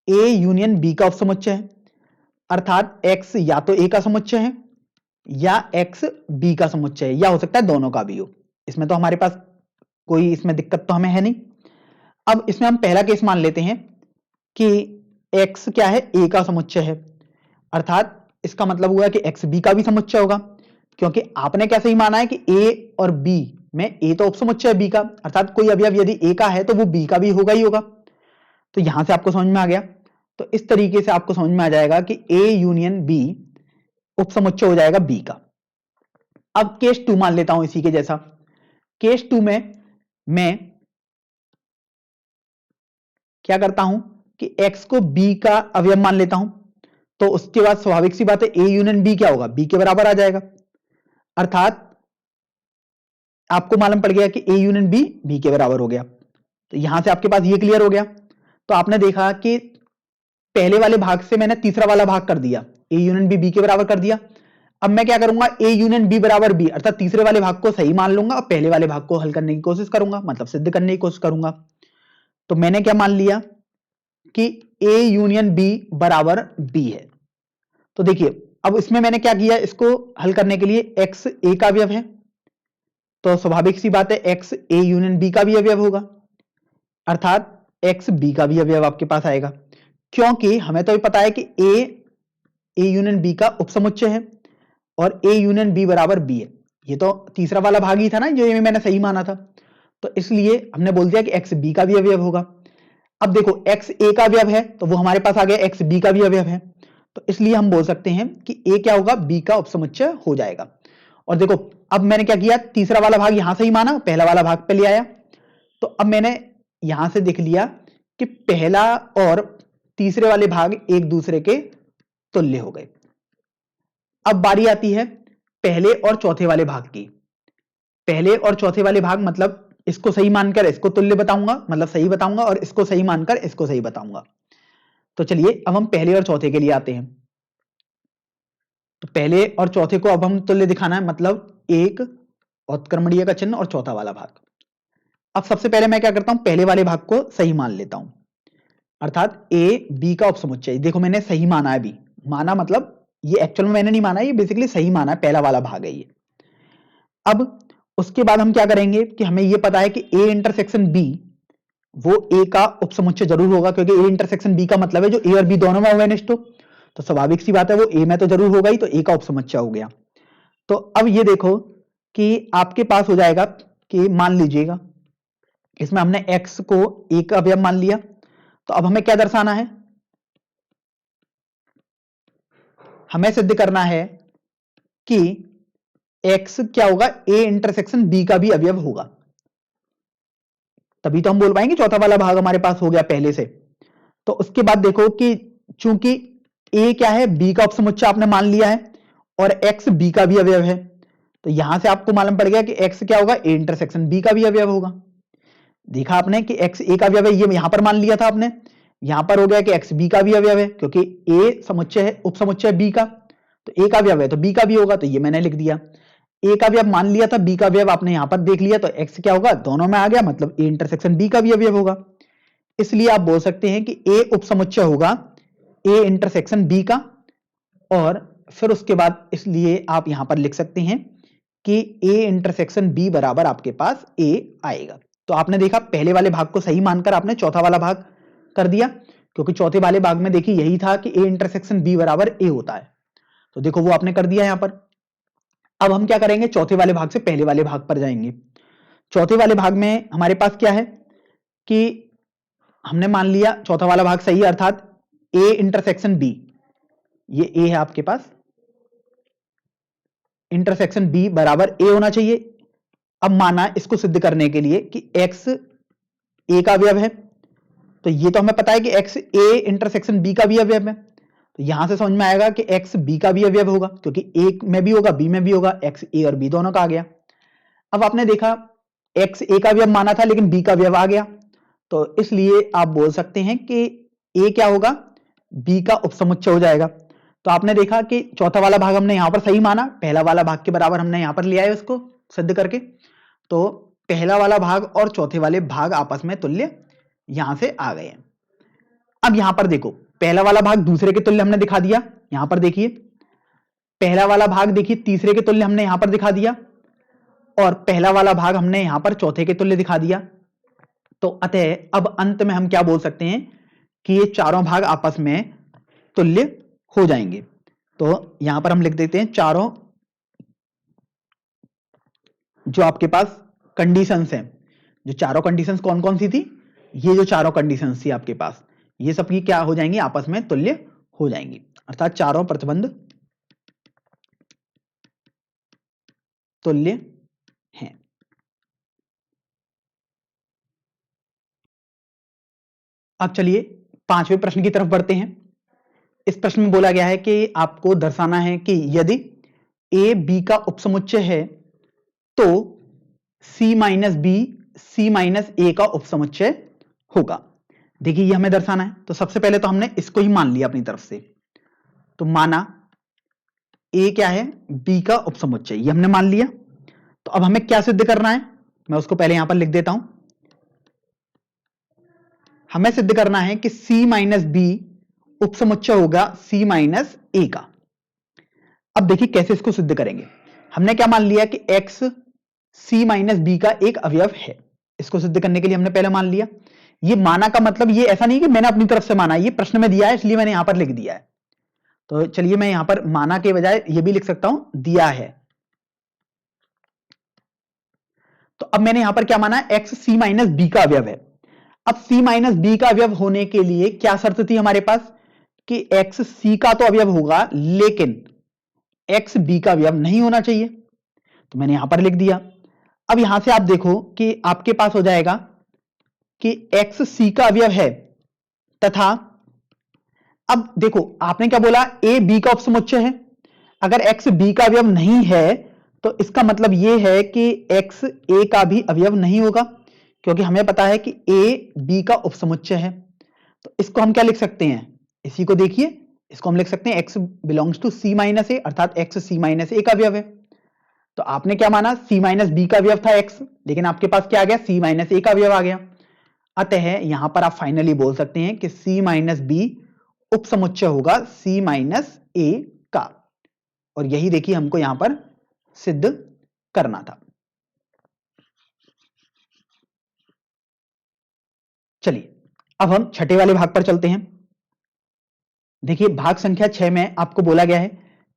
ए यूनियन बी का उपसमुच्चय है, अर्थात x या तो ए का समुच्चय है या x बी का समुच्चय है, या हो सकता है दोनों का भी हो, इसमें तो हमारे पास कोई इसमें दिक्कत तो हमें है नहीं। अब इसमें हम पहला केस मान लेते हैं कि x क्या है, a का समुच्चय है, अर्थात इसका मतलब हुआ कि x b का भी समुच्चय होगा, क्योंकि आपने क्या सही माना है कि a और b में a तो उपसमुच्चय है b का, अर्थात कोई अवयव यदि a का है तो वो b का भी होगा ही होगा। तो यहां से आपको समझ में आ गया। तो इस तरीके से आपको समझ में आ जाएगा कि a यूनियन b उपसमुच्चय हो जाएगा b का। अब केस 2 मान लेता हूं इसी के जैसा। केस 2 में मैं क्या करता हूं कि x को b का अवयव मान लेता हूं, तो उसके बाद स्वाभाविक सी बात है a यूनियन b क्या होगा, b के बराबर आ जाएगा, अर्थात आपको मालूम पड़ गया कि a यूनियन b b के बराबर हो गया। तो यहां से आपके पास ये क्लियर हो गया। तो आपने देखा कि पहले वाले भाग से मैंने तीसरा वाला भाग कर दिया, a यूनियन b b के बराबर कर दिया। अब मैं क्या करूंगा, ए यूनियन बी बराबर बी, अर्थात तीसरे वाले भाग को सही मान लूंगा और पहले वाले भाग को हल करने की कोशिश करूंगा, मतलब सिद्ध करने की कोशिश करूंगा। तो मैंने क्या मान लिया कि ए यूनियन बी बराबर बी है। तो देखिए अब इसमें मैंने क्या किया, इसको हल करने के लिए एक्स ए का अवयव है, तो स्वाभाविक सी बात है एक्स ए यूनियन बी का भी अवयव होगा, अर्थात एक्स बी का भी अवयव आपके पास आएगा, क्योंकि हमें तो पता है कि ए यूनियन बी का उपसमुच्चय है और ए यूनियन बी बराबर बी है। ये तो तीसरा वाला भाग ही था ना जो ये मैंने सही माना था, तो इसलिए हमने बोल दिया कि एक्स बी का भी अवयव होगा। अब देखो एक्स ए का अवयव है तो वो हमारे पास आ गया एक्स बी का भी अवयव है, तो इसलिए हम बोल सकते हैं कि ए क्या होगा, बी का उपसमुच्चय हो जाएगा। और देखो अब मैंने क्या किया, तीसरा वाला भाग यहां से ही माना, पहला वाला भाग पे ले आया, तो अब मैंने यहां से देख लिया कि पहला और तीसरे वाले भाग एक दूसरे के तुल्य हो गए। अब बारी आती है पहले और चौथे वाले भाग की। पहले और चौथे वाले भाग मतलब इसको सही मानकर इसको तुल्य बताऊंगा, मतलब सही बताऊंगा, और इसको सही मानकर इसको सही बताऊंगा। तो चलिए अब हम पहले और चौथे के लिए आते हैं। तो पहले और चौथे को अब हम तुल्य दिखाना है, मतलब एक उत्क्रमणीय का चिन्ह और चौथा वाला भाग। अब सबसे पहले मैं क्या करता हूं, पहले वाले भाग को सही मान लेता हूं, अर्थात ए बी का उपसमुच्चय। देखो मैंने सही माना है बी, माना मतलब ये एक्चुअल में मैंने नहीं माना, ये बेसिकली सही माना है, पहला वाला भाग है ये। अब उसके बाद हम क्या करेंगे कि हमें ये पता है कि ए इंटरसेक्शन बी वो ए का उपसमुच्चय जरूर होगा, क्योंकि ए इंटरसेक्शन बी का मतलब है जो ए और बी दोनों में वेनिष्ठ हो, तो स्वाभाविक सी बात है वो ए में तो जरूर होगा ही, तो ए का उपसमुच्चय हो गया। तो अब ये देखो कि आपके पास हो जाएगा कि मान लीजिएगा इसमें हमने x को ए का अवयव मान लिया, तो अब हमें क्या दर्शाना है, हमें सिद्ध करना है कि x क्या होगा, a इंटरसेक्शन b का भी अवयव होगा, तभी तो हम बोल पाएंगे चौथा वाला भाग हमारे पास हो गया पहले से। तो उसके बाद देखो कि चूंकि a क्या है, b का उपसमुच्चय आपने मान लिया है और x b का भी अवयव है, तो यहां से आपको मालूम पड़ गया कि x क्या होगा, a इंटरसेक्शन b का भी अवयव होगा। देखा आपने कि x a का अवयव है, ये यहां पर मान लिया था आपने, यहां पर हो गया कि x b का भी अवयव है, क्योंकि a समुच्चय है, उपसमुच्चय b का, तो a का अवयव है तो b का भी होगा, तो ये मैंने लिख दिया। a का अवयव मान लिया था, b का अवयव आपने यहां पर देख लिया, तो x क्या होगा, दोनों में आ गया, मतलब a इंटरसेक्शन b का भी अवयव होगा। इसलिए आप बोल सकते हैं कि a उपसमुच्चय होगा a इंटरसेक्शन b का, और फिर उसके बाद इसलिए आप यहां पर लिख सकते हैं कि a इंटरसेक्शन b बराबर आपके पास a आएगा। तो आपने देखा पहले वाले भाग को सही मानकर आपने चौथा वाला भाग कर दिया, क्योंकि चौथे वाले भाग में देखिए यही था कि a इंटरसेक्शन b बराबर a होता है, तो देखो वो आपने कर दिया यहां पर। अब हम क्या करेंगे, चौथे वाले भाग से पहले वाले भाग पर जाएंगे। चौथे वाले भाग में हमारे पास क्या है कि हमने मान लिया चौथा वाला भाग सही है, अर्थात a इंटरसेक्शन b, ये a है आपके पास, इंटरसेक्शन b बराबर a होना चाहिए। अब माना इसको सिद्ध करने के लिए कि x a का अवयव है, तो ये तो हमें पता है कि x a इंटरसेक्शन b का भी अवयव है, तो यहां से समझ में आएगा कि x b का भी अवयव होगा, क्योंकि a में भी होगा b में भी होगा, x a और b दोनों का आ गया। अब आपने देखा x a का अवयव माना था लेकिन b का अवयव आ गया, तो इसलिए आप बोल सकते हैं कि a क्या होगा, b का उपसमुच्चय हो जाएगा। तो आपने देखा कि चौथा वाला भाग हमने यहां पर सही माना, पहला वाला भाग के बराबर हमने यहां पर लिया है उसको सिद्ध करके, तो पहला वाला भाग और चौथे वाले भाग आपस में तुल्य यहां से आ गए हैं। अब यहां पर देखो पहला वाला भाग दूसरे के तुल्य हमने दिखा दिया, यहां पर देखिए पहला वाला भाग देखिए तीसरे के तुल्य हमने यहां पर दिखा दिया, और पहला वाला भाग हमने यहां पर चौथे के तुल्य दिखा दिया। तो अतः अब अंत में हम क्या बोल सकते हैं कि ये चारों भाग आपस में तुल्य हो जाएंगे। तो यहां पर हम लिख देते हैं चारों जो आपके पास कंडीशंस हैं, जो चारों कंडीशंस कौन कौन सी थी, ये जो चारों कंडीशंस थी आपके पास, ये सब की क्या हो जाएंगी, आपस में तुल्य हो जाएंगी, अर्थात चारों प्रतिबंध तुल्य हैं। अब चलिए पांचवें प्रश्न की तरफ बढ़ते हैं। इस प्रश्न में बोला गया है कि आपको दर्शाना है कि यदि ए बी का उपसमुच्चय है तो c minus B C minus A का उपसमुच्चय होगा। देखिए ये हमें दर्शाना है, तो सबसे पहले तो हमने इसको ही मान लिया अपनी तरफ से, तो माना ए क्या है, बी का उपसमुच्चय, ये हमने मान लिया। तो अब हमें क्या सिद्ध करना है, मैं उसको पहले यहां पर लिख देता हूं। हमें सिद्ध करना है कि सी माइनस बी उपसमुच्चय होगा सी माइनस ए का। अब देखिए कैसे इसको सिद्ध करेंगे। हमने क्या मान लिया कि एक्स सी माइनस बी का एक अवयव है। इसको सिद्ध करने के लिए हमने पहले मान लिया। ये माना का मतलब ये ऐसा नहीं कि मैंने अपनी तरफ से माना, ये प्रश्न में दिया है इसलिए मैंने यहां पर लिख दिया है। तो चलिए मैं यहां पर माना के बजाय ये भी लिख सकता हूं दिया है। तो अब मैंने यहां पर क्या माना, एक्स सी माइनस बी का अवयव है। अब सी माइनस बी का अवयव होने के लिए क्या शर्त थी हमारे पास कि एक्स सी का तो अवयव होगा लेकिन एक्स बी का अवयव नहीं होना चाहिए। तो मैंने यहां पर लिख दिया। अब यहां से आप देखो कि आपके पास हो जाएगा कि एक्स सी का अवयव है तथा अब देखो आपने क्या बोला, ए बी का उपसमुच्चय है। अगर एक्स बी का अवयव नहीं है तो इसका मतलब यह है कि एक्स ए का भी अवयव नहीं होगा, क्योंकि हमें पता है कि ए बी का उपसमुच्चय है। तो इसको हम क्या लिख सकते हैं, इसी को देखिए, इसको हम लिख सकते हैं X belongs to C minus A, अर्थात एक्स सी माइनस ए का अवयव है। तो आपने क्या माना, सी माइनस बी का अवयव था एक्स, लेकिन आपके पास क्या आ गया, सी माइनस ए का अवयव आ गया। अतः यहां पर आप फाइनली बोल सकते हैं कि सी माइनस बी उपसमुच्चय होगा सी माइनस ए का। और यही देखिए हमको यहां पर सिद्ध करना था। चलिए अब हम छठे वाले भाग पर चलते हैं। देखिए भाग संख्या 6 में आपको बोला गया है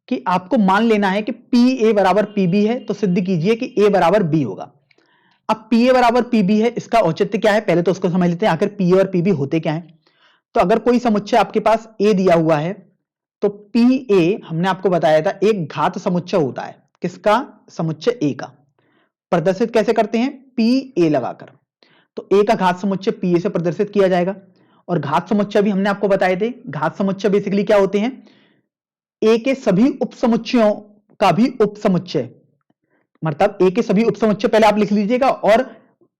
कि आपको मान लेना है कि पी ए बराबर पी बी है, तो सिद्ध कीजिए कि ए बराबर बी होगा। अब पी ए बराबर पी बी है, इसका औचित्य क्या है, पहले तो उसको समझ लेते हैं आखिर पी ए और पी बी होते क्या है। तो अगर कोई समुच्चय आपके पास ए दिया हुआ है तो पी ए हमने आपको बताया था एक घात समुच्चय होता है। किसका, समुच्चय ए का। प्रदर्शित कैसे करते हैं, पी ए लगाकर। तो ए का घात समुच्चय पी ए से प्रदर्शित किया जाएगा। और घात समुच्चय भी हमने आपको बताए थे, घात समुच्चय बेसिकली क्या होते हैं, ए के सभी उपसमुच्चयों का भी उपसमुच्चय। मतलब ए के सभी उपसमुच्चय पहले आप लिख लीजिएगा और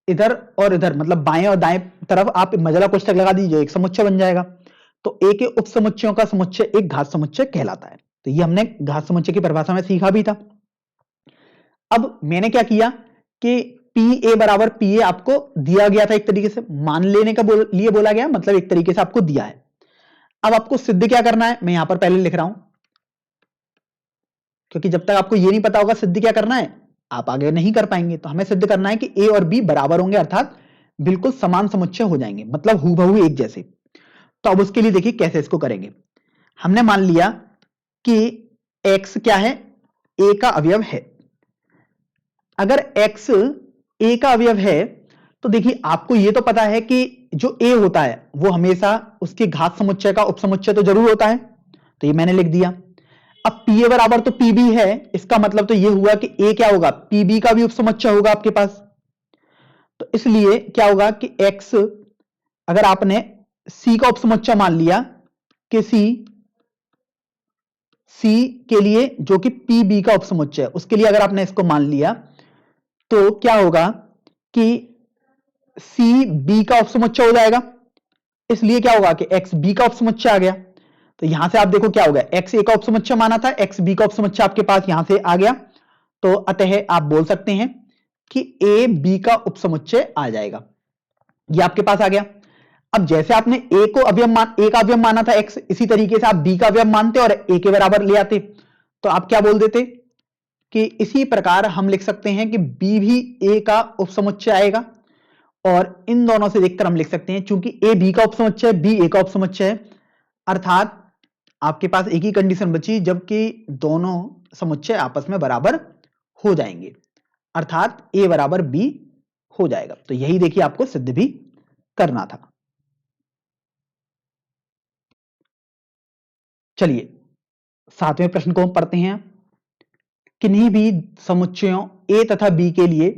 इधर मतलब बाएं और दाएं तरफ आप मजला कोष्ठक लगा दीजिए, एक समुच्चय बन जाएगा। तो ए के उपसमुच्चयों का समुच्चय एक घात समुच्चय कहलाता है। तो ये हमने घात समुच्चय की परिभाषा में सीखा भी था। अब मैंने क्या किया कि पी ए बराबर पी ए आपको दिया गया था, एक तरीके से मान लेने का लिए बोला गया, मतलब एक तरीके से आपको दिया है। अब आपको सिद्ध क्या करना है, मैं यहां पर पहले लिख रहा हूं, क्योंकि जब तक आपको यह नहीं पता होगा सिद्ध क्या करना है आप आगे नहीं कर पाएंगे। तो हमें सिद्ध करना है कि ए और बी बराबर होंगे, अर्थात बिल्कुल समान समुच्चय हो जाएंगे, मतलब हूबहू एक जैसे। तो अब उसके लिए देखिए कैसे इसको करेंगे। हमने मान लिया कि x क्या है, a का अवयव है। अगर x a का अवयव है तो देखिए आपको यह तो पता है कि जो a होता है वो हमेशा उसके घात समुच्चय का उपसमुच्चय तो जरूर होता है। तो ये मैंने लिख दिया। अब पी ए बराबर तो पी बी है, इसका मतलब तो यह हुआ कि ए क्या होगा, पी बी का भी उपसमुच्चय होगा आपके पास। तो इसलिए क्या होगा कि x, अगर आपने c का उपसमुच्चय मान लिया कि c के लिए जो कि पी बी का उपसमुच्चय है, उसके लिए अगर आपने इसको मान लिया तो क्या होगा कि सी बी का उपसमुच्चय हो जाएगा। इसलिए क्या होगा कि एक्स बी का उपसमुच्चय आ गया। तो यहां से आप देखो क्या होगा, एक्स ए का उपसमुच्चय माना था, एक्स बी का उपसमुच्चय आपके पास यहां से आ गया। तो अतः आप बोल सकते हैं कि ए बी का उपसमुच्चय आ जाएगा। ये आपके पास आ गया। अब जैसे आपने ए का अवयव माना था एक्स, इसी तरीके से आप बी का अवयव मानते और ए के बराबर ले आते। तो आप क्या बोल देते कि इसी प्रकार हम लिख सकते हैं कि बी भी ए का उपसमुच्चय आएगा। और इन दोनों से देखकर हम लिख सकते हैं, चूंकि ए बी का उपसमुच्चय है, बी ए का उपसमुच्चय है, अर्थात आपके पास एक ही कंडीशन बची जबकि दोनों समुच्चय आपस में बराबर हो जाएंगे, अर्थात ए बराबर बी हो जाएगा। तो यही देखिए आपको सिद्ध भी करना था। चलिए 7वें प्रश्न को हम पढ़ते हैं। किन्हीं भी समुच्चयों ए तथा बी के लिए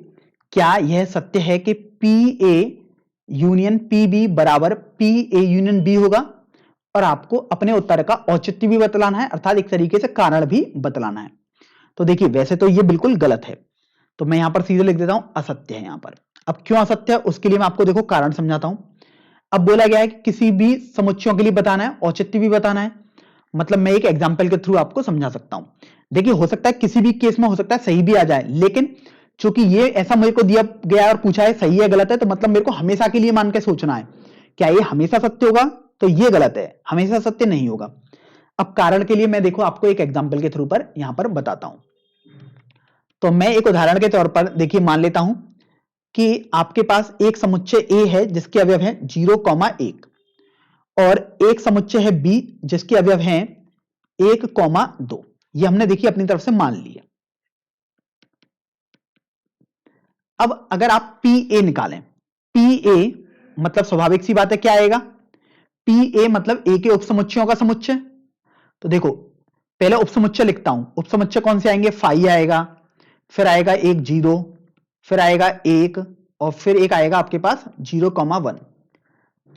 क्या यह सत्य है कि P A union P B बराबर पी ए यूनियन बी होगा। और आपको अपने उत्तर का औचित्य भी बतलाना है, अर्थात एक तरीके से कारण भी बतलाना है। तो देखिए वैसे तो ये बिल्कुल गलत है, तो मैं यहां पर सीधे लिख देता हूं असत्य है यहां पर। अब क्यों असत्य है उसके लिए मैं आपको देखो कारण समझाता हूं। अब बोला गया है कि किसी भी समुच्चयों के लिए बताना है, औचित्य भी बताना है। मतलब मैं एक एग्जांपल के थ्रू आपको समझा सकता हूं। देखिए हो सकता है किसी भी केस में हो सकता है सही भी आ जाए, लेकिन चूंकि ये ऐसा मेरे को दिया गया है और पूछा है सही है गलत है, तो मतलब मेरे को हमेशा के लिए मान के सोचना है क्या ये हमेशा सत्य होगा, तो ये गलत है, हमेशा सत्य नहीं होगा। अब कारण के लिए मैं देखो आपको एक एग्जाम्पल के थ्रू पर यहां पर बताता हूं। तो मैं एक उदाहरण के तौर पर देखिए मान लेता हूं कि आपके पास एक समुच्चय ए है जिसके अवयव है 0,1 और एक समुच्चय है बी जिसके अवयव हैं 1,2। ये हमने देखिए अपनी तरफ से मान लिया। अब अगर आप पी ए निकालें, पी ए मतलब स्वाभाविक सी बात है क्या आएगा, पी ए मतलब ए के उपसमुच्चयों का समुच्चय। तो देखो पहले उपसमुच्चय लिखता हूं, उपसमुच्चय कौन से आएंगे, फाई आएगा, फिर आएगा एक 0, फिर आएगा एक और फिर एक आएगा आपके पास 0,1।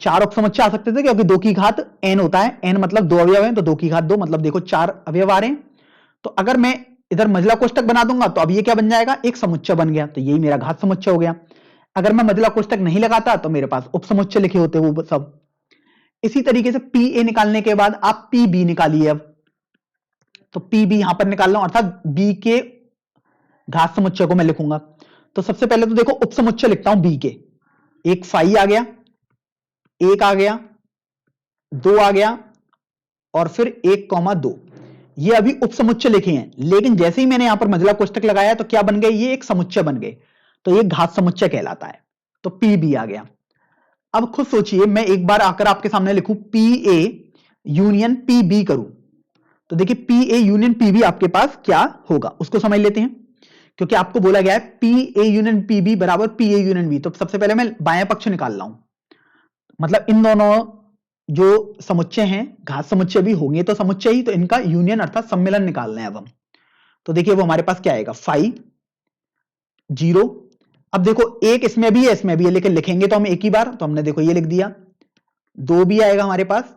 चार उपसमुच्चय आ सकते थे क्योंकि 2 की घात n होता है, n मतलब 2 अवयव हैं तो 2 की घात 2 मतलब देखो 4 अवयव आ रहे हैं। तो अगर मैं इधर मझला कोष्टक बना दूंगा तो अब ये क्या बन जाएगा, एक समुच्चय बन गया, तो यही मेरा घात समुच्चय हो गया। अगर मैं मझला कोष्टक नहीं लगाता तो मेरे पास उपसमुच्चय लिखे होते वो सब। इसी तरीके से पी ए निकालने के बाद आप पी बी निकालिए। अब तो पी बी यहां पर निकाल लो, अर्थात बी के घात समुच्चय को मैं लिखूंगा। तो सबसे पहले तो देखो उपसमुच्चय लिखता हूं बी के, एक फाई आ गया, एक आ गया, 2 आ गया और फिर 1,2। ये अभी उपसमुच्चय लिखे हैं, लेकिन जैसे ही मैंने यहां पर मझला कोष्टक लगाया तो क्या बन गए, ये एक समुच्चय बन गए, तो ये घात समुच्चय कहलाता है। तो पी बी आ गया। अब खुद सोचिए मैं एक बार आकर आपके सामने लिखूं P A union P B करूं, तो देखिए P A union P B आपके पास क्या होगा उसको समझ लेते हैं। क्योंकि आपको बोला गया है P A union P B बराबर पी ए यूनियन बी, तो सबसे पहले मैं बायां पक्ष निकाल रहा हूं, मतलब इन दोनों जो समुच्चय हैं घात समुच्चय भी होंगे तो समुच्चय ही, तो इनका यूनियन अर्थात सम्मिलन निकालना है अब हम। तो देखिए वो हमारे पास क्या आएगा, 5 0। अब देखो एक इसमें भी है इसमें भी है, लेकिन लिखेंगे तो हम एक ही बार, तो हमने देखो ये लिख दिया। 2 भी आएगा हमारे पास,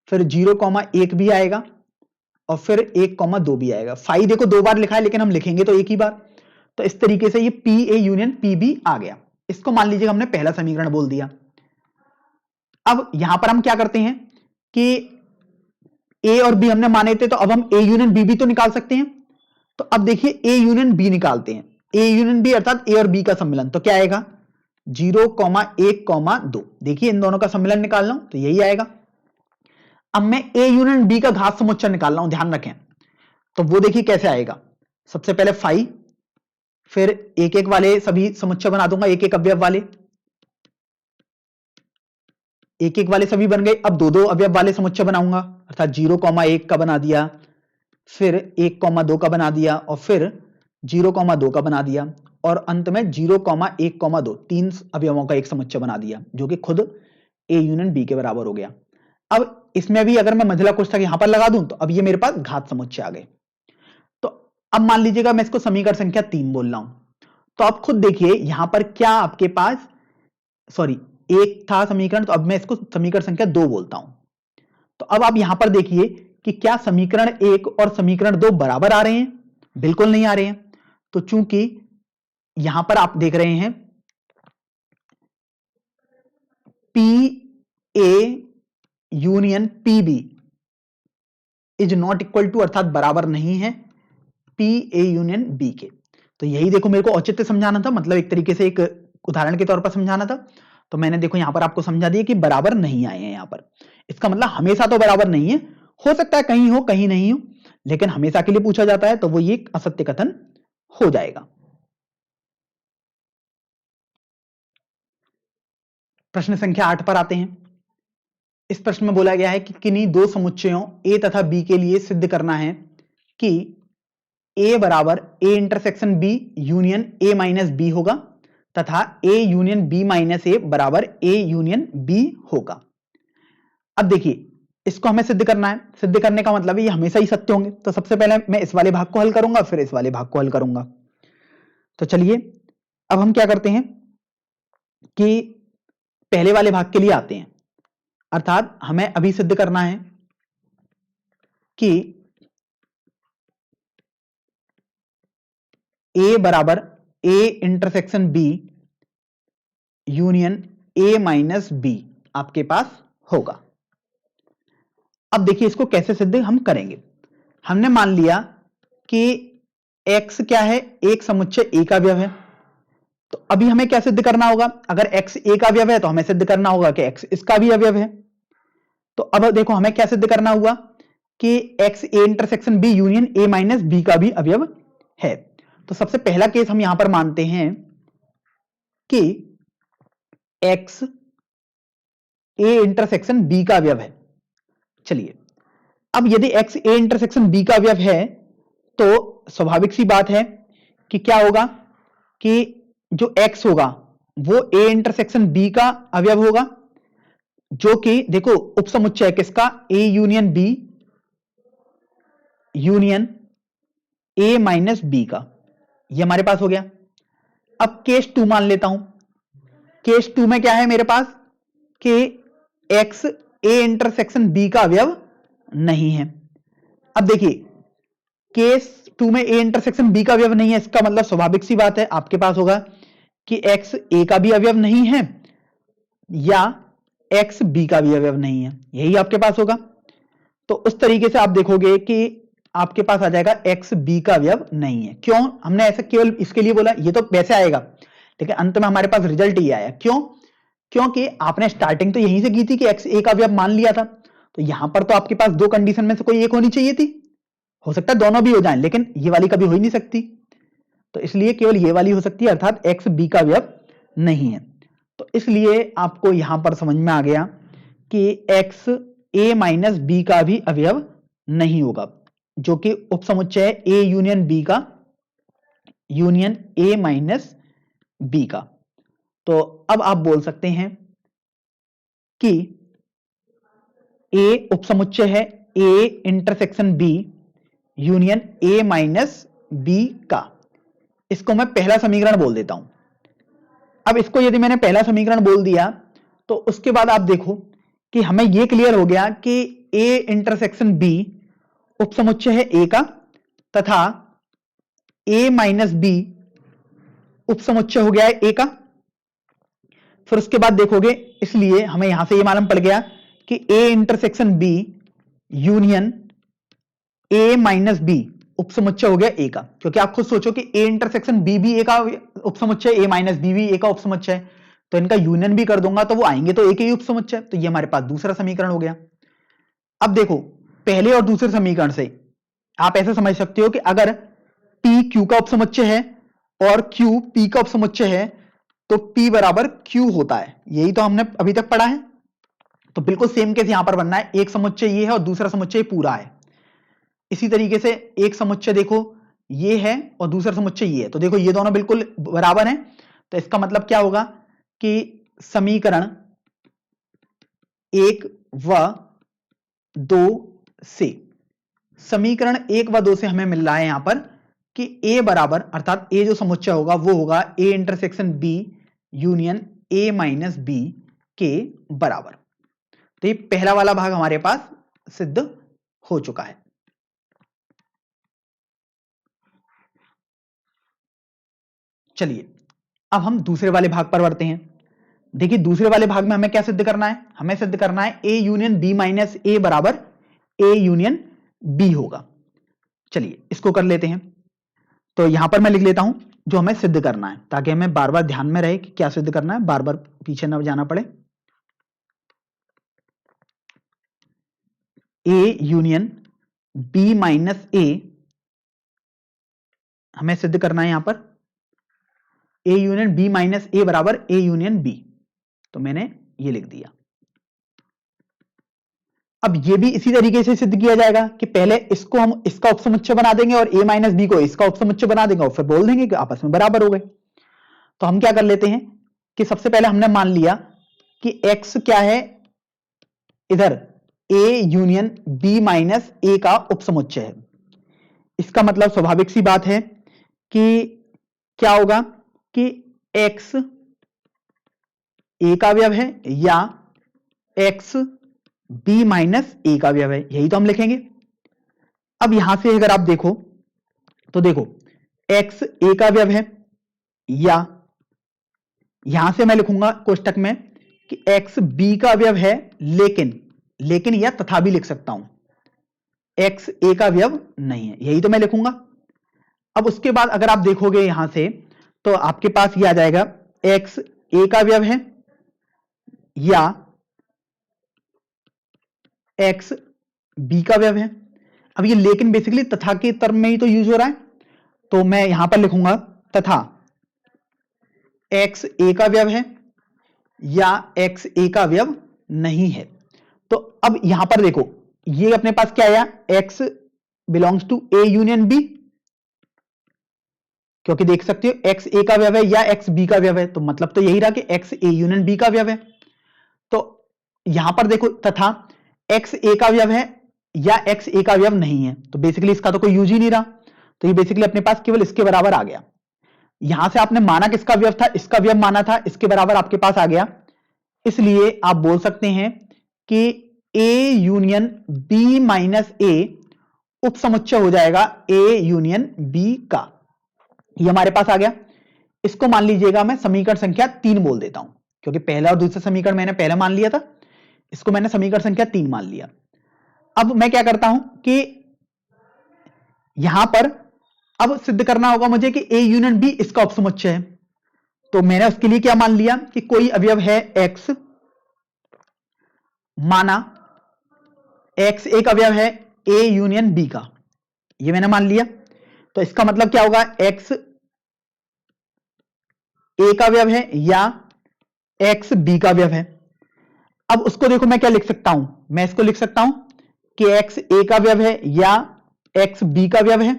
फिर 0,1 भी आएगा और फिर 1,2 भी आएगा। 5 देखो 2 बार लिखा है लेकिन हम लिखेंगे तो एक ही बार। तो इस तरीके से ये P A union P B आ गया। इसको मान लीजिएगा हमने पहला समीकरण बोल दिया। अब यहां पर हम क्या करते हैं कि ए और बी हमने माने थे, तो अब हम ए यूनियन बी भी तो निकाल सकते हैं। तो अब देखिए ए यूनियन बी निकालते हैं, ए यूनियन बी अर्थात ए और बी का सम्मिलन, तो क्या आएगा 0,1,2। देखिए इन दोनों का सम्मिलन निकाल रहा हूं तो यही आएगा। अब मैं ए यूनियन बी का घात समुच्चय निकाल रहा हूं, ध्यान रखें। तो वो देखिए कैसे आएगा, सबसे पहले 5, फिर एक एक वाले सभी समुच्चय बना दूंगा, एक एक अवयव वाले, एक एक वाले सभी बन गए। अब दो दो अवयव वाले समुच्चय बनाऊंगा, अर्थात 0,1 का बना दिया, फिर 1,2 का बना दिया और फिर 0,2 का बना दिया और अंत में 0,1,2 तीन अवयवों का एक समुच्चय बना दिया जो कि खुद ए यूनियन बी के बराबर हो गया। अब इसमें भी अगर मैं मझला कोष्ठक यहां पर लगा दूं तो अब ये मेरे पास घात समुच्चय आ गए। तो अब मान लीजिएगा मैं इसको समीकरण संख्या 3 बोल रहा हूं, तो आप खुद देखिए यहां पर क्या आपके पास, सॉरी एक था समीकरण, तो अब मैं इसको समीकरण संख्या 2 बोलता हूं। तो अब आप यहां पर देखिए कि क्या समीकरण 1 और समीकरण 2 बराबर आ रहे हैं, बिल्कुल नहीं आ रहे हैं। तो चूंकि यहां पर आप देख रहे हैं P A union P B is not equal to, अर्थात बराबर नहीं है पी ए यूनियन बी के। तो यही देखो मेरे को औचित्य समझाना था, मतलब एक तरीके से एक उदाहरण के तौर पर समझाना था। तो मैंने देखो यहां पर आपको समझा दिया कि बराबर नहीं आए हैं यहां पर। इसका मतलब हमेशा तो बराबर नहीं है, हो सकता है कहीं हो कहीं नहीं हो, लेकिन हमेशा के लिए पूछा जाता है तो वो ये असत्य कथन हो जाएगा। प्रश्न संख्या 8 पर आते हैं। इस प्रश्न में बोला गया है कि किन्हीं दो समुच्चयों ए तथा बी के लिए सिद्ध करना है कि ए बराबर A intersection B union A minus B होगा तथा A union B minus A बराबर ए यूनियन बी होगा। अब देखिए इसको हमें सिद्ध करना है, सिद्ध करने का मतलब है ये हमेशा ही सत्य होंगे। तो सबसे पहले मैं इस वाले भाग को हल करूंगा, फिर इस वाले भाग को हल करूंगा। तो चलिए अब हम क्या करते हैं कि पहले वाले भाग के लिए आते हैं, अर्थात हमें अभी सिद्ध करना है कि ए बराबर A intersection B union A minus B आपके पास होगा। अब देखिए इसको कैसे सिद्ध हम करेंगे। हमने मान लिया कि x क्या है, एक समुच्चय a का अवयव है। तो अभी हमें क्या सिद्ध करना होगा, अगर x a का अवयव है तो हमें सिद्ध करना होगा कि x इसका भी अवयव है। तो अब देखो हमें क्या सिद्ध करना होगा कि x a intersection b union a minus b का भी अवयव है। तो सबसे पहला केस हम यहां पर मानते हैं कि x a इंटरसेक्शन b का अवयव है। चलिए अब यदि x a इंटरसेक्शन b का अवयव है तो स्वाभाविक सी बात है कि क्या होगा कि जो x होगा वो a इंटरसेक्शन b का अवयव होगा, जो कि देखो उपसमुच्चय किसका, a union b union a minus b का, ये हमारे पास हो गया। अब केस 2 मान लेता हूं। केस 2 में क्या है मेरे पास कि x a इंटरसेक्शन b का अवयव नहीं है। अब देखिए केस 2 में a इंटरसेक्शन b का अवयव नहीं है, इसका मतलब स्वाभाविक सी बात है आपके पास होगा कि x a का भी अवयव नहीं है या x b का भी अवयव नहीं है, यही आपके पास होगा। तो उस तरीके से आप देखोगे कि आपके पास आ जाएगा x b का अवयव नहीं है। क्यों हमने ऐसा केवल इसके लिए बोला, ये तो वैसे आएगा लेकिन अंत में हमारे पास रिजल्ट ये आया। क्यों, क्योंकि आपने स्टार्टिंग तो यहीं से की थी कि x a का अवयव मान लिया था। तो यहां पर तो आपके पास दो कंडीशन में से कोई एक होनी चाहिए थी, हो सकता है दोनों भी हो जाएं लेकिन ये वाली कभी हो ही नहीं सकती। तो इसलिए केवल ये वाली हो सकती है, अर्थात x b का अवयव नहीं है। तो इसलिए आपको यहां पर समझ में आ गया कि x a माइनस b का भी अवयव नहीं होगा, जो कि उपसमुच्चय a यूनियन b का यूनियन a माइनस b का। तो अब आप बोल सकते हैं कि a उपसमुच्चय है a intersection b union a minus b का। इसको मैं पहला समीकरण बोल देता हूं। अब इसको यदि मैंने पहला समीकरण बोल दिया तो उसके बाद आप देखो कि हमें यह क्लियर हो गया कि a इंटरसेक्शन b उपसमुच्चय है a का तथा a माइनस b उपसमुच्चय हो गया है a का। फिर उसके बाद देखोगे, इसलिए हमें यहां से यह मालूम पड़ गया कि a intersection b union a minus b उपसमुच्चय हो गया a का। क्योंकि आप खुद सोचो कि a इंटरसेक्शन b भी a का उपसमुच्चय, a माइनस b भी a का उपसमुच्चय, तो इनका यूनियन भी कर दूंगा तो वो आएंगे तो एक ही उपसमुच्चय। तो ये हमारे पास दूसरा समीकरण हो गया। अब देखो पहले और दूसरे समीकरण से आप ऐसे समझ सकते हो कि अगर p q का उपसमुच्चय है और q p का उपसमुच्चय है तो p बराबर q होता है, यही तो हमने अभी तक पढ़ा है। तो बिल्कुल सेम केस यहां पर बनना है, एक समुच्चय ये है और दूसरा समुच्चय पूरा है। इसी तरीके से एक समुच्चय देखो ये है और दूसरा समुच्चय ये है, तो देखो ये दोनों बिल्कुल बराबर हैं। तो इसका मतलब क्या होगा कि समीकरण 1 व 2 से, समीकरण 1 व 2 से हमें मिल रहा है यहां पर कि a बराबर, अर्थात a जो समुच्चय होगा वो होगा a intersection b union a minus b के बराबर। तो ये पहला वाला भाग हमारे पास सिद्ध हो चुका है। चलिए अब हम दूसरे वाले भाग पर बढ़ते हैं। देखिए दूसरे वाले भाग में हमें क्या सिद्ध करना है, हमें सिद्ध करना है a union b minus a बराबर a यूनियन b होगा। चलिए इसको कर लेते हैं। तो यहां पर मैं लिख लेता हूं जो हमें सिद्ध करना है, ताकि हमें बार बार ध्यान में रहे कि क्या सिद्ध करना है, बार बार पीछे न जाना पड़े। a union b minus a हमें सिद्ध करना है यहां पर a union b minus a बराबर a यूनियन b। तो मैंने ये लिख दिया। अब ये भी इसी तरीके से सिद्ध किया जाएगा कि पहले इसको हम इसका उपसमुच्चय बना देंगे और a माइनस b को इसका उपसमुच्चय बना देंगे और फिर बोल देंगे कि आपस में बराबर हो गए। तो हम क्या कर लेते हैं कि सबसे पहले हमने मान लिया कि x क्या है, इधर a union b minus a का उपसमुच्चय है। इसका मतलब स्वाभाविक सी बात है कि क्या होगा कि x a का अवयव है या x b माइनस a का अवयव है, यही तो हम लिखेंगे। अब यहां से अगर आप देखो तो देखो x a का अवयव है, या यहां से मैं लिखूंगा कोष्टक में कि x b का अवयव है, लेकिन लेकिन या तथा भी लिख सकता हूं, x a का अवयव नहीं है, यही तो मैं लिखूंगा। अब उसके बाद अगर आप देखोगे यहां से तो आपके पास ये आ जाएगा x a का अवयव है या x b का अवयव है। अब ये लेकिन बेसिकली तथा के टर्म में ही तो यूज हो रहा है, तो मैं यहां पर लिखूंगा तथा x a का अवयव है या x a का अवयव नहीं है। तो अब यहां पर देखो ये अपने पास क्या आया, x belongs to a union b, क्योंकि देख सकते हो x a का अवयव है या x b का अवयव है, तो मतलब तो यही रहा कि x a यूनियन b का अवयव है। तो यहां पर देखो तथा x a का अवयव है या x a का अवयव नहीं है, तो बेसिकली इसका तो कोई यूज ही नहीं रहा, तो ये बेसिकली अपने पास केवल इसके बराबर आ गया। यहां से आपने माना किसका अवयव था, इसका अवयव माना था, इसके बराबर आपके पास आ गया। इसलिए आप बोल सकते हैं कि a union b minus a उपसमुच्चय हो जाएगा a यूनियन b का, ये हमारे पास आ गया। इसको मान लीजिएगा मैं समीकरण संख्या 3 बोल देता हूं, क्योंकि पहला और दूसरा समीकरण मैंने पहले मान लिया था, इसको मैंने समीकरण संख्या 3 मान लिया। अब मैं क्या करता हूं कि यहां पर अब सिद्ध करना होगा मुझे कि a यूनियन b इसका उपसमुच्चय है, तो मैंने उसके लिए क्या मान लिया कि कोई अवयव है x, माना x एक अवयव है a यूनियन b का, ये मैंने मान लिया। तो इसका मतलब क्या होगा, x a का अवयव है या x b का अवयव है। अब उसको देखो मैं क्या लिख सकता हूं, मैं इसको लिख सकता हूं कि x a का अवयव है या x b का अवयव है,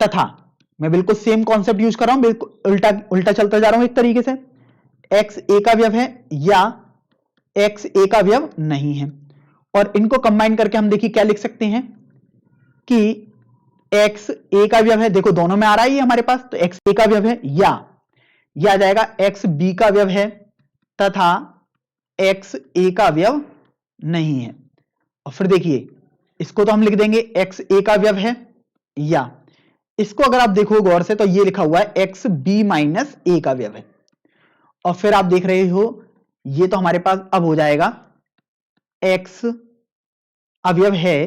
तथा मैं बिल्कुल सेम कॉन्सेप्ट यूज कर रहा हूं, बिल्कुल उल्टा उल्टा चलता जा रहा हूं एक तरीके से, x a का अवयव है या x a का अवयव नहीं है। और इनको कंबाइन करके हम देखिए क्या लिख सकते हैं कि x a का अवयव है, देखो दोनों में आ रहा है ये हमारे पास, तो x a का अवयव है या यह आ जाएगा x b का अवयव है तथा x a का अवयव नहीं है। और फिर देखिए इसको तो हम लिख देंगे x a का अवयव है, या इसको अगर आप देखो गौर से तो ये लिखा हुआ है x b माइनस a का अवयव है। और फिर आप देख रहे हो ये तो हमारे पास अब हो जाएगा x अवयव है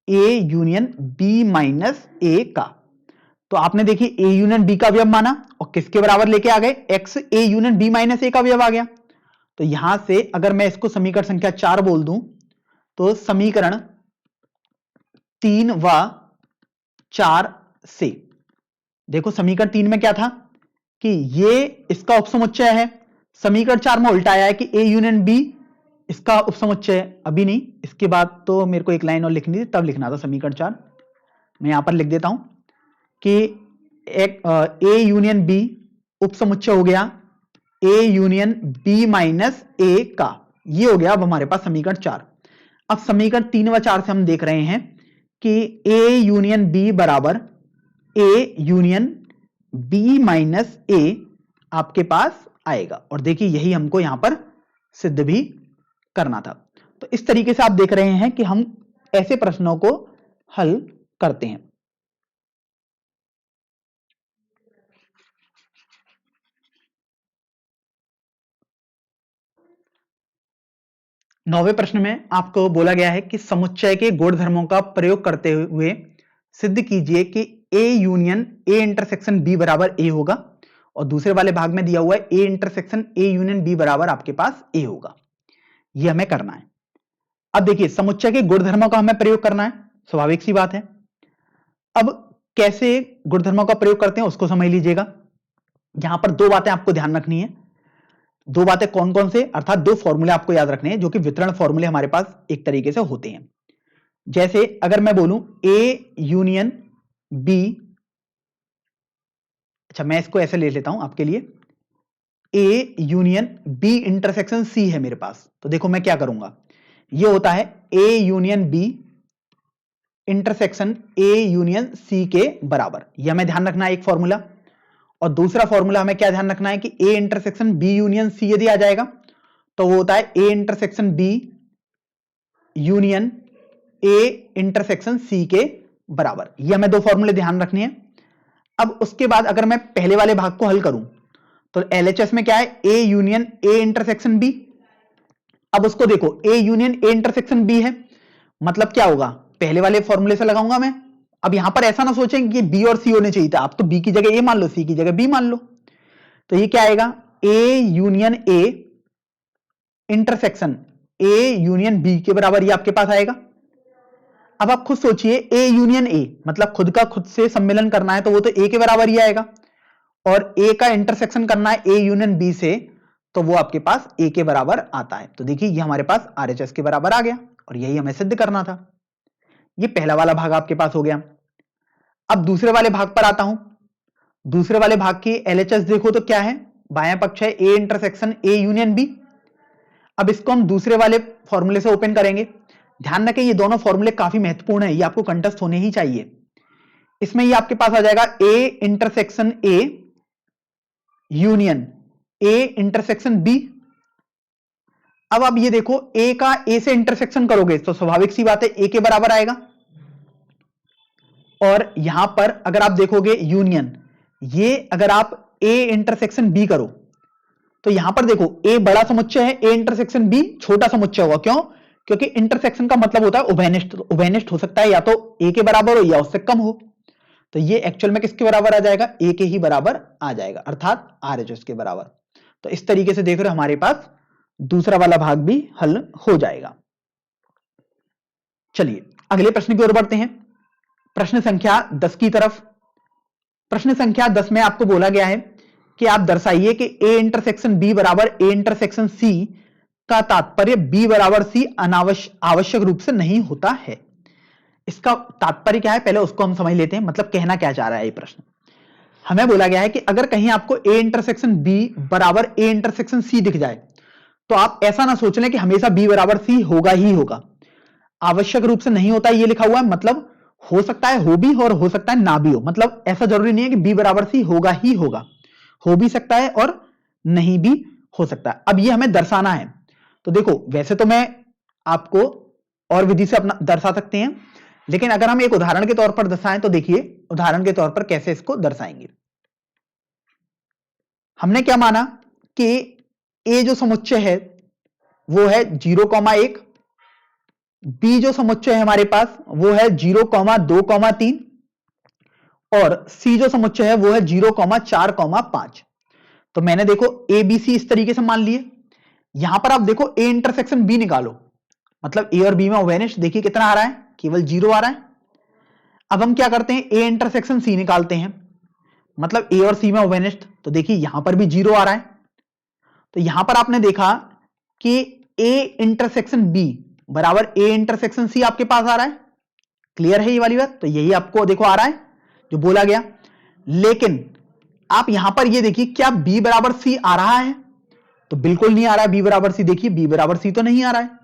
a union b minus a का। तो आपने देखिए a यूनियन b का अवयव माना और किसके बराबर लेके आ गए, x a union b minus a का अवयव आ गया। तो यहां से अगर मैं इसको समीकरण संख्या 4 बोल दूं तो समीकरण 3 व 4 से देखो समीकरण 3 में क्या था कि ये इसका उपसमुच्चय है, समीकरण 4 में उल्टा आया है कि a यूनियन b इसका उपसमुच्चय है। अभी नहीं, इसके बाद तो मेरे को एक लाइन और लिखनी थी, तब लिखना था समीकरण 4। मैं यहां पर लिख देता हूं कि a यूनियन b उपसमुच्चय हो गया a union b minus a का, ये हो गया अब हमारे पास समीकरण 4। अब समीकरण 3 व 4 से हम देख रहे हैं कि a यूनियन b बराबर a union b minus a आपके पास आएगा। और देखिए यही हमको यहां पर सिद्ध भी करना था। तो इस तरीके से आप देख रहे हैं कि हम ऐसे प्रश्नों को हल करते हैं। नौवें प्रश्न में आपको बोला गया है कि समुच्चय के गुणधर्मों का प्रयोग करते हुए सिद्ध कीजिए कि a union a intersection b बराबर a होगा, और दूसरे वाले भाग में दिया हुआ है a intersection a union b बराबर आपके पास a होगा। यह हमें करना है। अब देखिए समुच्चय के गुणधर्मों का हमें प्रयोग करना है, स्वाभाविक सी बात है। अब कैसे गुणधर्मों का प्रयोग करते हैं उसको समझ लीजिएगा। यहां पर दो बातें आपको ध्यान रखनी है। दो बातें कौन कौन से, अर्थात दो फॉर्मूले आपको याद रखने हैं जो कि वितरण फॉर्मूले हमारे पास एक तरीके से होते हैं। जैसे अगर मैं बोलूं a यूनियन b, अच्छा मैं इसको ऐसे ले लेता हूं आपके लिए, a union b intersection c है मेरे पास, तो देखो मैं क्या करूंगा, ये होता है a union b intersection a union c के बराबर, यह हमें ध्यान रखना है एक फॉर्मूला। और दूसरा फॉर्मूला हमें क्या ध्यान रखना है कि a intersection b union c यदि आ जाएगा तो वो होता है a intersection b union a intersection c के बराबर। ये हमें दो फॉर्मूले ध्यान रखने हैं। अब उसके बाद अगर मैं पहले वाले भाग को हल करूं तो LHS में क्या है, a union a intersection b, अब उसको देखो, A union A intersection B है, मतलब क्या होगा, पहले वाले फॉर्मूले से लगाऊंगा मैं। अब यहां पर ऐसा ना सोचें कि बी और सी होने चाहिए था, आप तो बी की जगह ए मान लो, सी की जगह बी मान लो। तो ये क्या आएगा, A union A intersection A union B के बराबर ये आपके पास आएगा। अब आप खुद सोचिए, ए यूनियन ए मतलब खुद का खुद से सम्मिलन करना है तो वो तो ए के बराबर ही आएगा, और ए का इंटरसेक्शन करना है ए यूनियन बी से, तो वो आपके पास ए के बराबर आता है। तो देखिए ये हमारे पास आरएचएस के बराबर आ गया, और यही हमें सिद्ध करना था। ये पहला वाला भाग आपके पास हो गया। अब दूसरे वाले भाग पर आता हूं। दूसरे वाले भाग की एलएचएस देखो तो क्या है, बायां पक्ष है A intersection A union B. अब इसको हम दूसरे वाले फॉर्मूले से ओपन करेंगे। ध्यान रखें ये दोनों फॉर्मूले काफी महत्वपूर्ण है, ये आपको कंटस्ट होने ही चाहिए। इसमें ये आपके पास आ जाएगा A intersection A union A intersection B. अब आप ये देखो, ए का ए से इंटरसेक्शन करोगे तो स्वाभाविक सी बात है ए के बराबर आएगा, और यहां पर अगर आप देखोगे यूनियन, ये अगर आप ए इंटरसेक्शन बी करो तो यहां पर देखो ए बड़ा समुच्चय है, ए इंटरसेक्शन बी छोटा समुच्चय होगा। क्यों? क्योंकि इंटरसेक्शन का मतलब होता है उभयनिष्ठ। उभयनिष्ठ हो सकता है या तो ए के बराबर हो या उससे कम हो, तो ये एक्चुअल में किसके बराबर आ जाएगा, ए के ही बराबर आ जाएगा, अर्थात आरएचएस के बराबर। तो इस तरीके से देख रहे हो हमारे पास दूसरा वाला भाग भी हल हो जाएगा। चलिए अगले प्रश्न की ओर बढ़ते हैं, प्रश्न संख्या 10 की तरफ। प्रश्न संख्या 10 में आपको बोला गया है कि आप दर्शाइए कि ए इंटरसेक्शन बी बराबर ए इंटरसेक्शन सी का तात्पर्य बी बराबर सी आवश्यक रूप से नहीं होता है। इसका तात्पर्य क्या है पहले उसको हम समझ लेते हैं, मतलब कहना क्या चाह रहा है ये प्रश्न। हमें बोला गया है कि अगर कहीं आपको ए इंटरसेक्शन बी बराबर ए इंटरसेक्शन सी दिख जाए तो आप ऐसा ना सोच लें कि हमेशा बी बराबर सी होगा ही होगा। आवश्यक रूप से नहीं होता ये लिखा हुआ है, मतलब हो सकता है हो भी और हो सकता है ना भी हो, मतलब ऐसा जरूरी नहीं है कि बी बराबर सी होगा ही होगा, हो भी सकता है और नहीं भी हो सकता है। अब ये हमें दर्शाना है, तो देखो वैसे तो मैं आपको और विधि से अपना दर्शा सकते हैं, लेकिन अगर हम एक उदाहरण के तौर पर दर्शाएं तो देखिए उदाहरण के तौर पर कैसे इसको दर्शाएंगे। हमने क्या माना कि ए जो समुच्चय है वो है 0,1, बी जो समुच्चय है हमारे पास वो है 0,2,3, और सी जो समुच्चय है वो है 0,4,5। तो मैंने देखो ए बी सी इस तरीके से मान लिए। यहां पर आप देखो ए इंटरसेक्शन बी निकालो, मतलब ए और बी में उभयनिष्ठ देखिए कितना आ रहा है, केवल 0 आ रहा है। अब हम क्या करते हैं, ए इंटरसेक्शन सी निकालते हैं, मतलब ए और सी में उभयनिष्ठ, तो देखिए यहां पर भी 0 आ रहा है। तो यहां पर आपने देखा कि ए इंटरसेक्शन बी बराबर ए इंटरसेक्शन सी आपके पास आ रहा है। क्लियर है ये वाली बात? तो यही आपको देखो आ रहा है जो बोला गया। लेकिन आप यहां पर ये देखिए क्या बी बराबर सी आ रहा है, तो बिल्कुल नहीं आ रहा है बी बराबर सी। देखिए बी बराबर सी तो नहीं आ रहा है।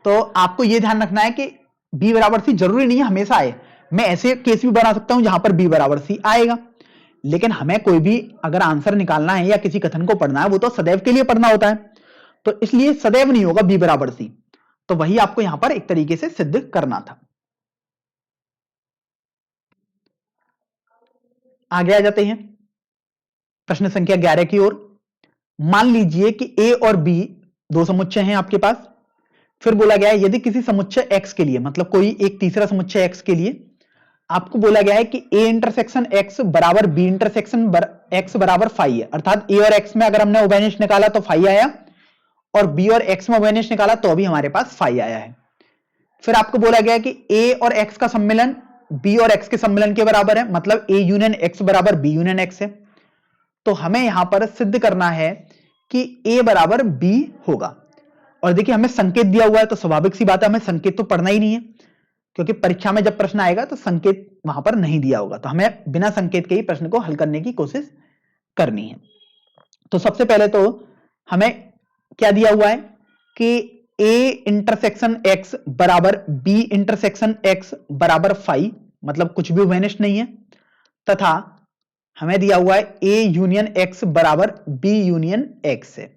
तो आपको यह ध्यान रखना है कि बी बराबर सी जरूरी नहीं है हमेशा आए, मैं ऐसे केस भी बना सकता हूं जहां पर बी बराबर सी आएगा, लेकिन हमें कोई भी अगर आंसर निकालना है या किसी कथन को पढ़ना है वो तो सदैव के लिए पढ़ना होता है, तो इसलिए सदैव नहीं होगा बी बराबर सी। तो वही आपको यहां पर एक तरीके से सिद्ध करना था। आगे आ जाते हैं प्रश्न संख्या 11 की ओर। मान लीजिए कि ए और बी दो समुच्चय हैं आपके पास। फिर बोला गया है यदि किसी समुच्चय x के लिए, मतलब कोई एक तीसरा समुच्चय x के लिए आपको बोला गया है कि a इंटरसेक्शन x बराबर b इंटरसेक्शन x बराबर फाई है, अर्थात a और x में अगर हमने उभयनिष्ठ निकाला तो फाई आया, और b और x में उभयनिष्ठ निकाला तो भी हमारे पास फाई आया है। फिर आपको बोला गया है कि a और x का सम्मिलन b और x के सम्मिलन के बराबर है, मतलब a यूनियन x बराबर b यूनियन x है। तो हमें यहां पर सिद्ध करना है कि a बराबर b होगा। और देखिए हमें संकेत दिया हुआ है तो स्वाभाविक सी बात है हमें संकेत तो पढ़ना ही नहीं है, क्योंकि परीक्षा में जब प्रश्न आएगा तो संकेत वहां पर नहीं दिया होगा, तो हमें बिना संकेत के ही प्रश्न को हल करने की कोशिश करनी है। तो सबसे पहले तो हमें क्या दिया हुआ है कि a इंटरसेक्शन x बराबर b इंटरसेक्शन x बराबर फाई, मतलब कुछ भी उभयनिष्ठ नहीं है, तथा हमें दिया हुआ है a यूनियन x बराबर b यूनियन x है।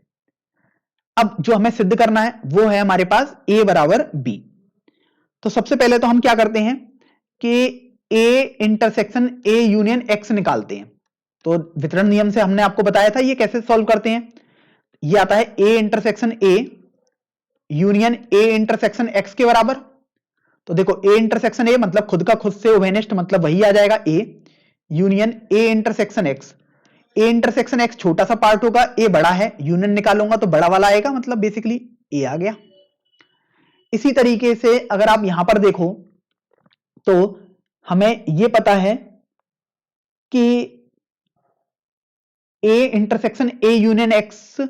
अब जो हमें सिद्ध करना है वो है हमारे पास a बराबर b। तो सबसे पहले तो हम क्या करते हैं कि a intersection a union x निकालते हैं। तो वितरण नियम से हमने आपको बताया था ये कैसे सॉल्व करते हैं। ये आता है a intersection a union A intersection X के बराबर। तो देखो ए इंटरसेक्शन ए मतलब खुद का खुद से उभयनिष्ठ, मतलब वही आ जाएगा ए union A intersection x. A intersection x छोटा सा पार्ट होगा, ए बड़ा है, यूनियन निकालूंगा तो बड़ा वाला आएगा, मतलब बेसिकली ए आ गया। इसी तरीके से अगर आप यहां पर देखो तो हमें यह पता है कि ए इंटरसेक्शन ए यूनियन एक्स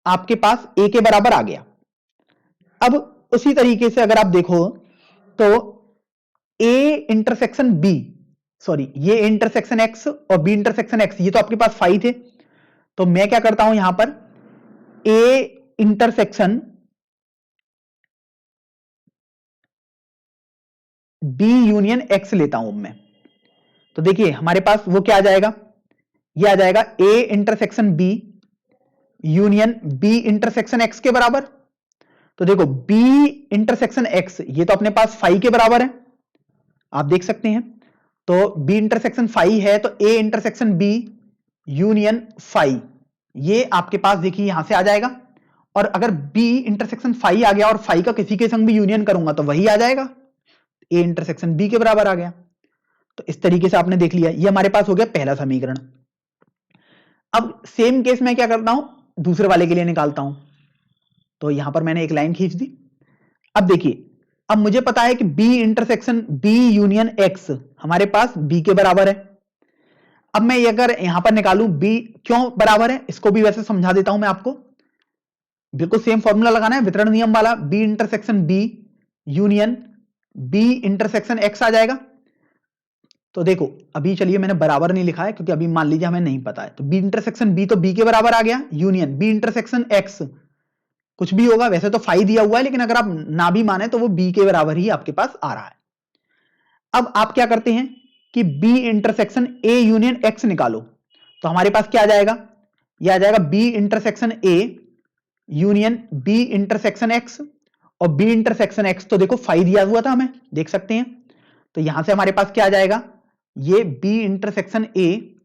आपके पास ए के बराबर आ गया। अब उसी तरीके से अगर आप देखो तो ए इंटरसेक्शन बी, सॉरी ये इंटरसेक्शन एक्स और बी इंटरसेक्शन एक्स ये तो आपके पास फाई थे, तो मैं क्या करता हूं यहां पर A intersection B union X लेता हूं मैं। तो देखिए हमारे पास वो क्या आ जाएगा, ये आ जाएगा A intersection B union B intersection X के बराबर। तो देखो बी इंटरसेक्शन एक्स ये तो अपने पास फाई के बराबर है, आप देख सकते हैं। तो बी इंटरसेक्शन फाई है तो A intersection B union phi ये आपके पास देखिए यहां से आ जाएगा। और अगर बी इंटरसेक्शन फाई आ गया और फाई का किसी के संग भी यूनियन करूंगा तो वही आ जाएगा, ए इंटरसेक्शन बी के बराबर आ गया। तो इस तरीके से आपने देख लिया, ये हमारे पास हो गया पहला समीकरण। अब सेम केस में क्या करता हूं, दूसरे वाले के लिए निकालता हूं। तो यहां पर मैंने एक लाइन खींच दी। अब देखिए अब मुझे पता है कि B intersection B union X हमारे पास बी के बराबर है। अब मैं अगर यहां पर निकालूं बी क्यों बराबर है, इसको भी वैसे समझा देता हूं मैं आपको। बिल्कुल सेम फॉर्मूला लगाना है वितरण नियम वाला, B intersection B union B intersection X आ जाएगा। तो देखो अभी चलिए मैंने बराबर नहीं लिखा है क्योंकि अभी मान लीजिए हमें नहीं पता है, तो बी इंटरसेक्शन बी तो बी के बराबर आ गया यूनियन बी इंटरसेक्शन एक्स कुछ भी होगा, वैसे तो फाई दिया हुआ है लेकिन अगर आप ना भी माने तो वो बी के बराबर ही आपके पास आ रहा है। अब आप क्या करते हैं कि B intersection A union X निकालो। तो हमारे पास क्या आ जाएगा, यह आ जाएगा B intersection A union B intersection X. और बी इंटरसेक्शन एक्स तो देखो फाई दिया हुआ था हमें, देख सकते हैं। तो यहां से हमारे पास क्या आ जाएगा, ये B intersection A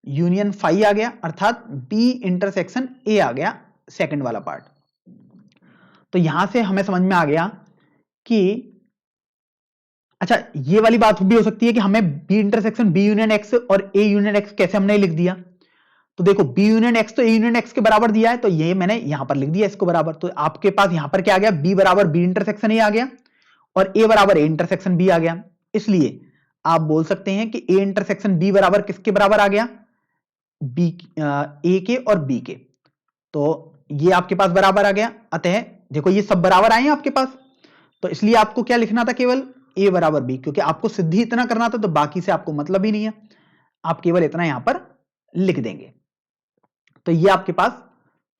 union phi आ गया, अर्थात बी इंटरसेक्शन ए आ गया सेकंड वाला पार्ट। तो यहां से हमें समझ में आ गया कि अच्छा ये वाली बात भी हो सकती है कि हमें B intersection B union X और ए यूनियन एक्स कैसे हमने लिख दिया। तो देखो बी यूनियन एक्स तो ए यूनियन एक्स के बराबर दिया है, तो ये मैंने यहां पर लिख दिया इसको बराबर। तो आपके पास यहां पर क्या आ गया, बी बराबर बी इंटरसेक्शन ए आ गया और ए बराबर ए इंटरसेक्शन बी आ गया। इसलिए आप बोल सकते हैं कि ए इंटरसेक्शन बी बराबर किसके बराबर आ गया, बी ए के और बी के। तो ये आपके पास बराबर आ गया। अतः देखो ये सब बराबर आए हैं आपके पास, तो इसलिए आपको क्या लिखना था, केवल ए बराबर बी, क्योंकि आपको सिद्ध ही इतना करना था तो बाकी से आपको मतलब ही नहीं है, आप केवल इतना यहां पर लिख देंगे। तो ये आपके पास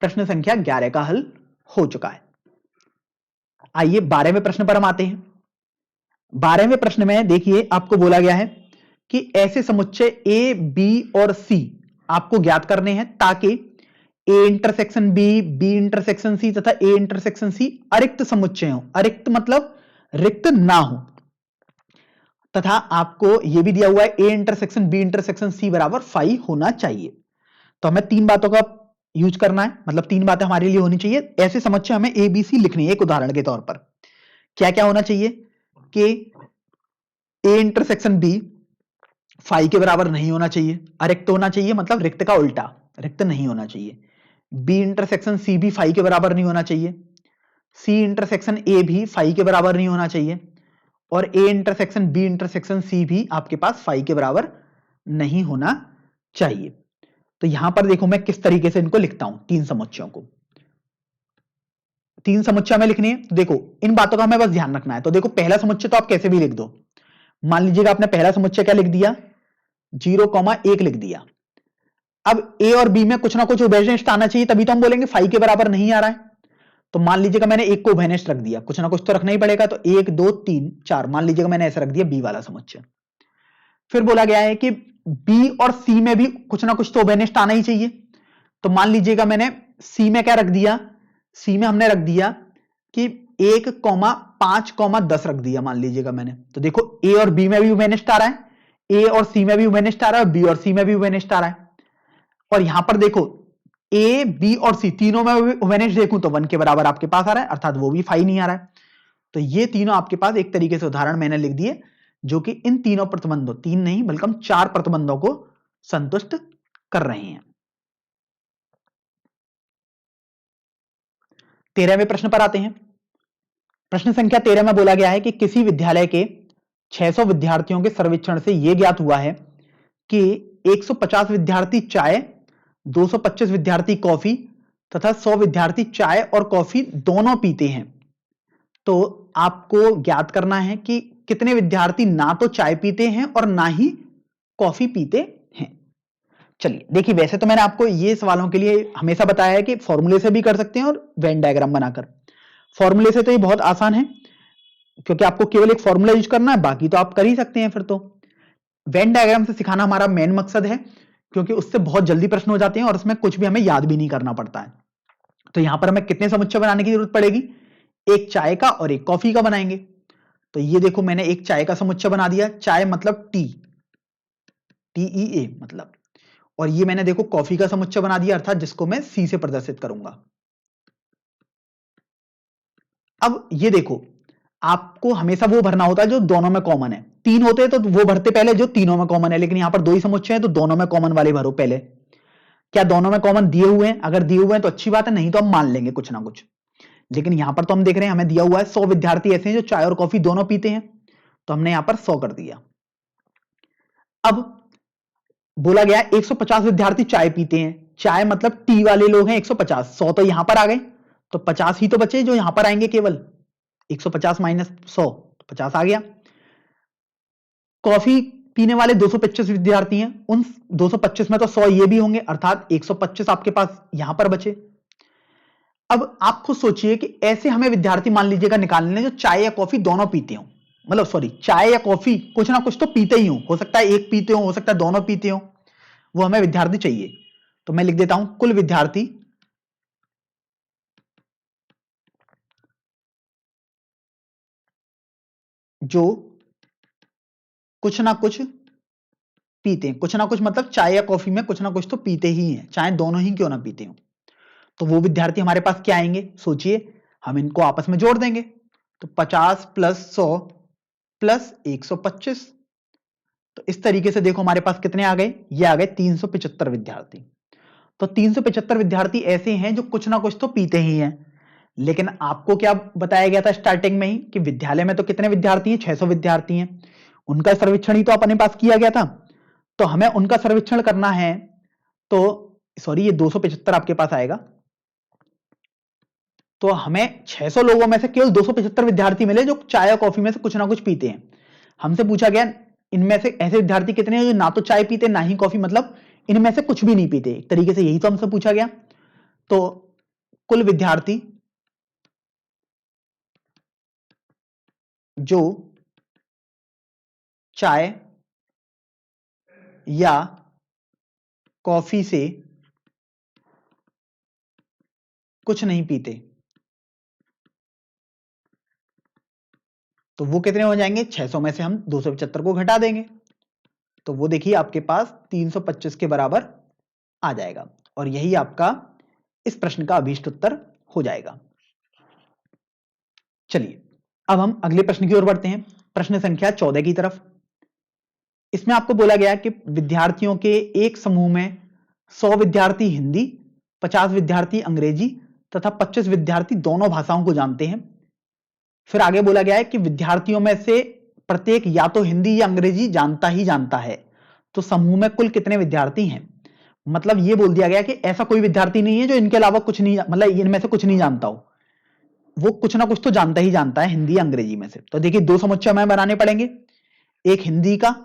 प्रश्न संख्या 11 का हल हो चुका है। आइए 12वें प्रश्न पर हम आते हैं। 12वें प्रश्न में देखिए आपको बोला गया है कि ऐसे समुच्चय ए बी और सी आपको ज्ञात करने हैं ताकि A intersection B B intersection C तथा ए इंटरसेक्शन सी अरिक्त समुच्चय हो। अरिक्त मतलब रिक्त ना हो, तथा आपको यह भी दिया हुआ है A intersection B intersection C बराबर फाई होना चाहिए। तो हमें तीन बातों का यूज करना है, मतलब तीन बातें हमारे लिए होनी चाहिए। ऐसे समुच्चय हमें ए बी सी लिखनी है। एक उदाहरण के तौर पर क्या क्या होना चाहिए कि ए इंटरसेक्शन बी फाई के बराबर नहीं होना चाहिए, अरिक्त होना चाहिए, मतलब रिक्त का उल्टा, रिक्त नहीं होना चाहिए। बी इंटरसेक्शन सी भी फाई के बराबर नहीं होना चाहिए, सी इंटरसेक्शन ए भी फाई के बराबर नहीं होना चाहिए, और A intersection B intersection C भी आपके पास फाई के बराबर नहीं होना चाहिए। तो यहां पर देखो मैं किस तरीके से इनको लिखता हूं, तीन समुच्चयों को। तीन समुच्चय में लिखनी है, तो देखो इन बातों का हमें बस ध्यान रखना है। तो देखो पहला समुच्चय तो आप कैसे भी लिख दो, मान लीजिएगा आपने पहला समुच्चय क्या लिख दिया, 0,1 लिख दिया। अब ए और बी में कुछ ना कुछ उभयनिष्ठ आना चाहिए, तभी तो हम बोलेंगे फाई के बराबर नहीं आ रहा है। तो मान लीजिएगा मैंने एक को उभयनिष्ठ रख दिया, कुछ ना कुछ तो रखना ही पड़ेगा। तो 1 2 3 4 मान लीजिएगा मैंने ऐसा रख दिया बी वाला समुच्चय। फिर बोला गया है कि बी और सी में भी कुछ ना कुछ तो उभयनिष्ठ आना ही चाहिए। तो मान लीजिएगा मैंने सी में क्या रख दिया, सी में हमने रख दिया कि 1,5,10 रख दिया मान लीजिएगा मैंने। तो देखो ए और बी में भी उभयनिष्ठ आ रहा है, ए और सी में भी उभयनिष्ठ आ रहा है, बी और सी में भी उभयनिष्ठ आ रहा है। और यहां पर देखो ए, बी और सी तीनों में ओवेनिश देखूं तो 1 के बराबर आपके पास आ रहा है, अर्थात वो भी 5 नहीं आ रहा है। तो ये तीनों आपके पास एक तरीके से उदाहरण मैंने लिख दिए जो कि इन तीनों प्रतिबंधों, 3 नहीं बल्कि 4 प्रतिबंधों को संतुष्ट कर रहे हैं। 13वें प्रश्न पर आते हैं। प्रश्न संख्या 13 में बोला गया है कि किसी विद्यालय के 600 विद्यार्थियों के सर्वेक्षण से यह ज्ञात हुआ है कि 150 विद्यार्थी चाय, 225 विद्यार्थी कॉफी तथा 100 विद्यार्थी चाय और कॉफी दोनों पीते हैं। तो आपको ज्ञात करना है कि कितने विद्यार्थी ना तो चाय पीते हैं और ना ही कॉफी पीते हैं। चलिए देखिए, वैसे तो मैंने आपको ये सवालों के लिए हमेशा बताया है कि फॉर्मूले से भी कर सकते हैं और वेन डायग्राम बनाकर। फॉर्मूले से तो ये बहुत आसान है क्योंकि आपको केवल एक फॉर्मूला यूज करना है, बाकी तो आप कर ही सकते हैं। फिर तो वेन डायग्राम से सिखाना हमारा मेन मकसद है क्योंकि उससे बहुत जल्दी प्रश्न हो जाते हैं और उसमें कुछ भी हमें याद भी नहीं करना पड़ता है। तो यहां पर हमें कितने समुच्चय बनाने की जरूरत पड़ेगी? एक चाय का और एक कॉफी का बनाएंगे। तो ये देखो, मैंने एक चाय का समुच्चय बना दिया, चाय मतलब टी, TEA मतलब, और ये मैंने देखो कॉफी का समुच्चय बना दिया, अर्थात जिसको मैं C से प्रदर्शित करूंगा। अब ये देखो, आपको हमेशा वो भरना होता है जो दोनों में कॉमन है। 3 होते हैं तो वो भरते पहले जो तीनों में कॉमन है, लेकिन यहां पर 2 ही समुच्चय हैं तो दोनों में कॉमन वाले भरो पहले। क्या दोनों में कॉमन दिए हुए हैं? अगर दिए हुए हैं तो अच्छी बात है, नहीं तो हम मान लेंगे कुछ ना कुछ। लेकिन यहां पर तो हम देख रहे हैं हमें दिया हुआ है 100 विद्यार्थी ऐसे हैं जो चाय और कॉफी दोनों पीते हैं, तो हमने यहां पर 100 कर दिया। अब बोला गया 150 विद्यार्थी चाय पीते हैं, चाय मतलब टी वाले लोग हैं 150, 100 तो यहां पर आ गए, तो 50 ही तो बचे जो यहां पर आएंगे केवल। 150 माइनस 100 तो 50 आ गया। कॉफी पीने वाले 225 विद्यार्थी हैं, उन 225 में तो 100 ये भी होंगे, अर्थात 125 आपके पास यहां पर बचे। अब आप खुद सोचिए कि ऐसे हमें विद्यार्थी मान लीजिएगा निकालने जो चाय या कॉफी दोनों पीते हो, मतलब सॉरी, चाय या कॉफी कुछ ना कुछ तो पीते ही हो सकता है एक पीते हो सकता है दोनों पीते हो, वो हमें विद्यार्थी चाहिए। तो मैं लिख देता हूं कुल विद्यार्थी जो कुछ ना कुछ पीते हैं, कुछ ना कुछ मतलब चाय या कॉफी में कुछ ना कुछ तो पीते ही हैं, चाहे दोनों ही क्यों ना पीते हो। तो वो विद्यार्थी हमारे पास क्या आएंगे? सोचिए, हम इनको आपस में जोड़ देंगे, तो 50 प्लस 100 प्लस 125। तो इस तरीके से देखो हमारे पास कितने आ गए? ये आ गए 375 विद्यार्थी। तो 375 विद्यार्थी ऐसे हैं जो कुछ ना कुछ तो पीते ही हैं। लेकिन आपको क्या बताया गया था स्टार्टिंग में ही कि विद्यालय में तो कितने विद्यार्थी हैं? 600 विद्यार्थी हैं। उनका सर्वेक्षण ही तो अपने पास किया गया था, तो हमें उनका सर्वेक्षण करना है। तो सॉरी, ये 275 आपके पास आएगा, तो हमें 600 लोगों में से केवल 275 विद्यार्थी मिले जो चाय और कॉफी में से कुछ ना कुछ पीते हैं। हमसे पूछा गया इनमें से ऐसे विद्यार्थी कितने हैं जो ना तो चाय पीते ना ही कॉफी, मतलब इनमें से कुछ भी नहीं पीते, एक तरीके से यही तो हमसे पूछा गया। तो कुल विद्यार्थी जो चाय या कॉफी से कुछ नहीं पीते, तो वो कितने हो जाएंगे? 600 में से हम 275 को घटा देंगे, तो वो देखिए आपके पास 325 के बराबर आ जाएगा, और यही आपका इस प्रश्न का अभीष्ट उत्तर हो जाएगा। चलिए अब हम अगले प्रश्न की ओर बढ़ते हैं, प्रश्न संख्या 14 की तरफ। इसमें आपको बोला गया कि विद्यार्थियों के एक समूह में 100 विद्यार्थी हिंदी, 50 विद्यार्थी अंग्रेजी तथा 25 विद्यार्थी दोनों भाषाओं को जानते हैं। फिर आगे बोला गया है कि विद्यार्थियों में से प्रत्येक या तो हिंदी या अंग्रेजी जानता ही जानता है, तो समूह में कुल कितने विद्यार्थी हैं? मतलब ये बोल दिया गया कि ऐसा कोई विद्यार्थी नहीं है जो इनके अलावा कुछ नहीं, मतलब इनमें से कुछ नहीं जानता हो, वो कुछ ना कुछ तो जानता ही जानता है हिंदी अंग्रेजी में से। तो देखिए 2 समुच्चय हमें बनाने पड़ेंगे, एक हिंदी का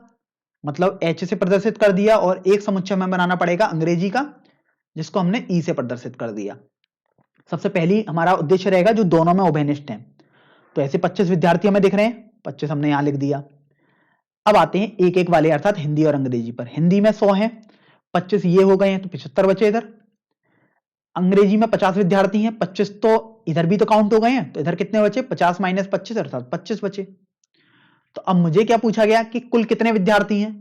मतलब H से प्रदर्शित कर दिया, और एक समुच्चय हमें बनाना पड़ेगा अंग्रेजी का, जिसको हमने E से प्रदर्शित कर दिया। सबसे पहली हमारा उद्देश्य रहेगा जो दोनों में उभयनिष्ठ हैं। तो ऐसे 25 विद्यार्थी हमें दिख रहे हैं, 25 हमने यहां लिख दिया। अब आते हैं एक एक वाले, अर्थात हिंदी और अंग्रेजी पर। हिंदी में 100 हैं, 25 ये हो गए हैं, तो 75 बचे इधर। अंग्रेजी में 50 विद्यार्थी हैं, 25 तो इधर भी तो काउंट हो गए हैं, तो इधर कितने बचे? 50 माइनस 25 अर्थात 25 बचे। तो अब मुझे क्या पूछा गया कि कुल कितने विद्यार्थी हैं?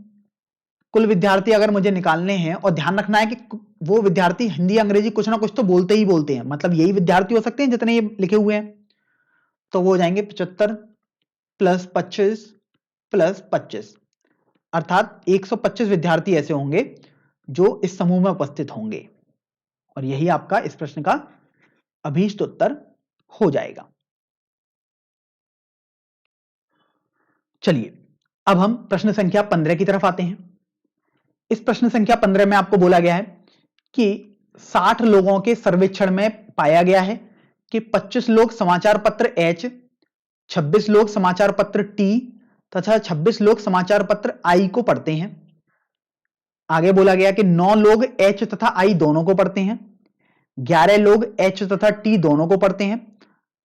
कुल विद्यार्थी अगर मुझे निकालने हैं, और ध्यान रखना है कि वो विद्यार्थी हिंदी अंग्रेजी कुछ ना कुछ तो बोलते ही बोलते हैं, मतलब यही विद्यार्थी हो सकते हैं जितने ये लिखे हुए हैं। तो वो हो जाएंगे 75 प्लस 25 प्लस 25, अर्थात 125 विद्यार्थी ऐसे होंगे जो इस समूह में उपस्थित होंगे, और यही आपका इस प्रश्न का अभीष्ट उत्तर हो जाएगा। चलिए अब हम प्रश्न संख्या 15 की तरफ आते हैं। इस प्रश्न संख्या 15 में आपको बोला गया है कि 60 लोगों के सर्वेक्षण में पाया गया है कि 25 लोग समाचार पत्र H, 26 लोग समाचार पत्र T तथा 26 लोग समाचार पत्र I को पढ़ते हैं। आगे बोला गया कि 9 लोग H तथा I दोनों को पढ़ते हैं, 11 लोग H तथा T दोनों को पढ़ते हैं,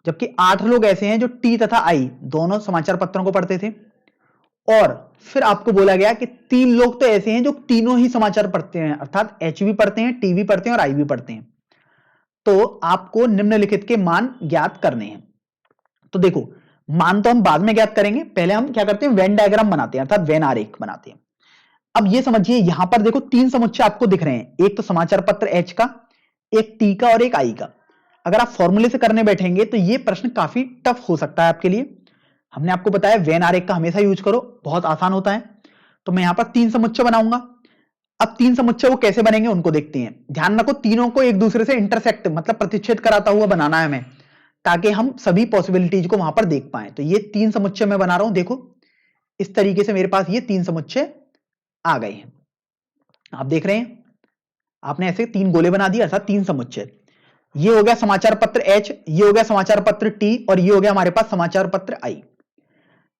जबकि 8 लोग ऐसे हैं जो T तथा I दोनों समाचार पत्रों को पढ़ते थे। और फिर आपको बोला गया कि 3 लोग तो ऐसे हैं जो तीनों ही समाचार पढ़ते हैं, अर्थात H भी पढ़ते हैं, T भी पढ़ते हैं और I भी पढ़ते हैं। तो आपको निम्नलिखित के मान ज्ञात करने हैं। तो देखो, मान तो हम बाद में ज्ञात करेंगे, पहले हम क्या करते हैं, वेन डायग्राम बनाते हैं, अर्थात वेन आरेख बनाते हैं। अब ये समझिए, यहां पर देखो 3 समुच्चय आपको दिख रहे हैं, एक तो समाचार पत्र H का, एक T का और एक I का। अगर आप फॉर्मूले से करने बैठेंगे तो ये प्रश्न काफी टफ हो सकता है आपके लिए। हमने आपको बताया वेन आरेख का हमेशा यूज करो, बहुत आसान होता है। तो मैं यहां पर 3 समुच्चय बनाऊंगा। अब 3 समुच्चय वो कैसे बनेंगे उनको देखते हैं। ध्यान रखो, तीनों को एक दूसरे से इंटरसेक्ट मतलब प्रतिच्छेद कराता हुआ बनाना है हमें, ताकि हम सभी पॉसिबिलिटीज को वहां पर देख पाए। तो ये 3 समुच्चय मैं बना रहा हूं। देखो इस तरीके से मेरे पास ये 3 समुच्चय आ गए हैं। आप देख रहे हैं, आपने ऐसे 3 गोले बना दिए, अर्थात 3 समुच्चय। ये हो गया समाचार पत्र H, ये हो गया समाचार पत्र T और ये हो गया हमारे पास समाचार पत्र I।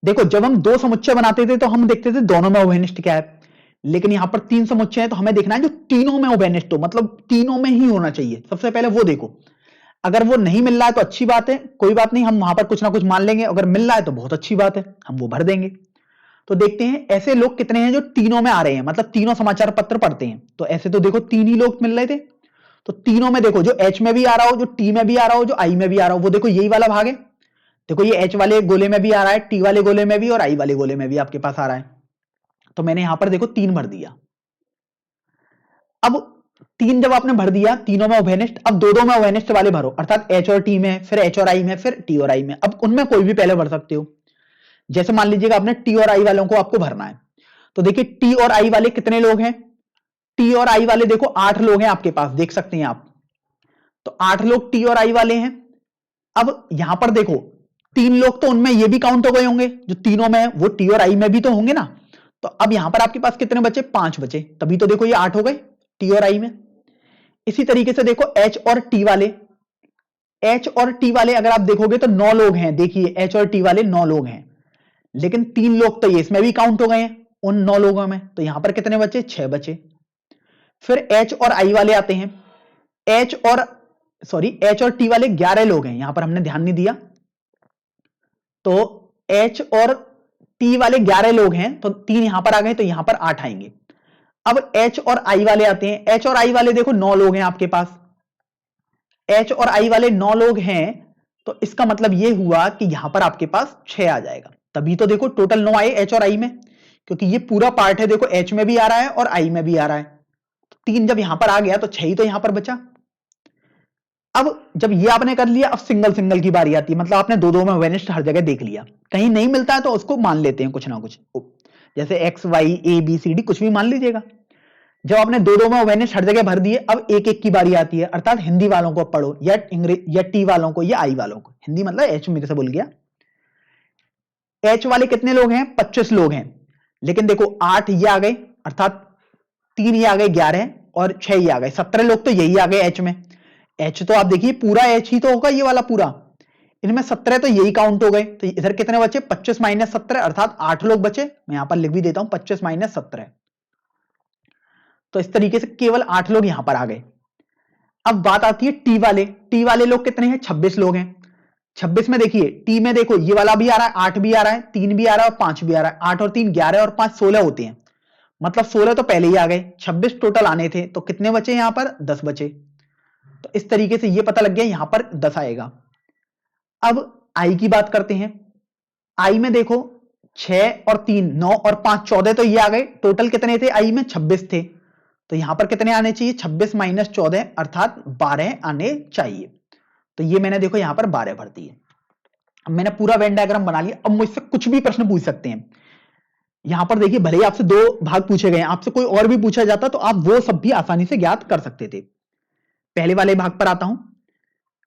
देखो जब हम 2 समुच्चय बनाते थे तो हम देखते थे दोनों में उभयनिष्ठ क्या है, लेकिन यहां पर 3 समुच्चय है तो हमें देखना है जो तीनों में उभयनिष्ठ हो, मतलब तीनों में ही होना चाहिए। सबसे पहले वो देखो, अगर वो नहीं मिल रहा है तो अच्छी बात है, कोई बात नहीं, हम वहां पर कुछ ना कुछ मान लेंगे। अगर मिल रहा है तो बहुत अच्छी बात है, हम वो भर देंगे। तो देखते हैं ऐसे लोग कितने हैं जो तीनों में आ रहे हैं, मतलब तीनों समाचार पत्र पढ़ते हैं। तो ऐसे तो देखो 3 ही लोग मिल रहे थे। तो तीनों में देखो, जो H में भी आ रहा हो, जो T में भी आ रहा हो, जो I में भी आ रहा हो, वो देखो यही वाला भाग है। देखो ये H वाले गोले में भी आ रहा है, T वाले गोले में भी और I वाले गोले में भी आपके पास आ रहा है। तो मैंने यहां पर देखो 3 भर दिया। अब 3 जब आपने भर दिया, तीनों में उभयनिष्ठ, अब 2-2 में उभयनिष्ठ वाले भरो, अर्थात H और T में, फिर H और I में, फिर T और I में। अब उनमें कोई भी पहले भर सकते हो। जैसे मान लीजिएगा आपने T और I वालों को आपको भरना है, तो देखिए T और I वाले कितने लोग हैं। T और I वाले देखो 8 लोग हैं आपके पास, देख सकते हैं आप। तो 8 लोग T और I वाले हैं। अब यहां पर देखो 3 लोग तो उनमें ये भी काउंट हो गए होंगे, जो तीनों में है वो T और I में भी तो होंगे ना। तो अब यहां पर आपके पास कितने बचे, 5 बचे, तभी तो देखो ये 8 हो गए T और I में। इसी तरीके से देखो H और T वाले, H और T वाले अगर आप देखोगे तो 9 लोग हैं। देखिए H और T वाले 9 लोग हैं, लेकिन 3 लोग तो ये इसमें भी काउंट हो गए हैं उन 9 लोगों में। तो यहां पर कितने बचे, 6 बचे। फिर H और I वाले आते हैं। H और T वाले 11 लोग हैं, यहां पर हमने ध्यान नहीं दिया। तो H और T वाले 11 लोग हैं, तो 3 यहां पर आ गए, तो यहां पर 8 आएंगे। अब H और I वाले आते हैं। H और I वाले देखो 9 लोग हैं आपके पास। H और I वाले 9 लोग हैं, तो इसका मतलब यह हुआ कि यहां पर आपके पास 6 आ जाएगा। तभी तो देखो टोटल 9 आए H और I में, क्योंकि ये पूरा पार्ट है, देखो H में भी आ रहा है और I में भी आ रहा है। तो 3 जब यहां पर आ गया तो 6 ही तो यहां पर बचा। अब जब ये आपने कर लिया, अब सिंगल सिंगल की बारी आती है, मतलब आपने 2-2 में उभयनिष्ठ हर जगह देख लिया। कहीं नहीं मिलता है तो उसको मान लेते हैं कुछ ना कुछ, जैसे X Y A B C D कुछ भी मान लीजिएगा। जब आपने 2-2 में उभयनिष्ठ हर जगह भर दिए, अब एक एक की बारी आती है, अर्थात हिंदी वालों को पढ़ो, या या T वालों को या I वालों को। हिंदी मतलब H, मेरे से भूल गया। H वाले कितने लोग हैं, 25 लोग हैं, लेकिन देखो 8 ये आ गए, अर्थात 3 ये आ गए 11 और 6 ये आ गए, 17 लोग तो यही आ गए H में। H तो आप देखिए पूरा H ही तो होगा ये वाला पूरा, इनमें 17 तो यही काउंट हो गए। तो इधर कितने बचे, 25 माइनस 17, अर्थात 8 लोग बचे। मैं यहां पर लिख भी देता हूं 25 माइनस 17। तो इस तरीके से केवल 8 लोग यहां पर आ गए। अब बात आती है T वाले। T वाले लोग कितने हैं, 26 लोग हैं। 26 में देखिए T में देखो ये वाला भी आ रहा है, 8 भी आ रहा है, 3 भी आ रहा है और 5 भी आ रहा है। 8 और 3 11 और 5 16 होते हैं, मतलब 16 तो पहले ही आ गए, 26 टोटल आने थे, तो कितने बचे यहां पर, 10 बचे। तो इस तरीके से ये पता लग गया यहां पर 10 आएगा। अब I की बात करते हैं। I में देखो 6 और 3 9 और 5 14, तो ये आ गए। टोटल कितने थे आई में? 26 थे। तो यहां पर कितने आने चाहिए? 26 माइनस 14 अर्थात 12 आने चाहिए। तो ये मैंने देखो यहां पर 12 भर दिए। अब मैंने पूरा वेन डायग्राम बना लिया। अब मुझसे कुछ भी प्रश्न पूछ सकते हैं। यहां पर देखिए भले ही आपसे 2 भाग पूछे गए, आपसे कोई और भी पूछा जाता तो आप वो सब भी आसानी से ज्ञात कर सकते थे। पहले वाले भाग पर आता हूं।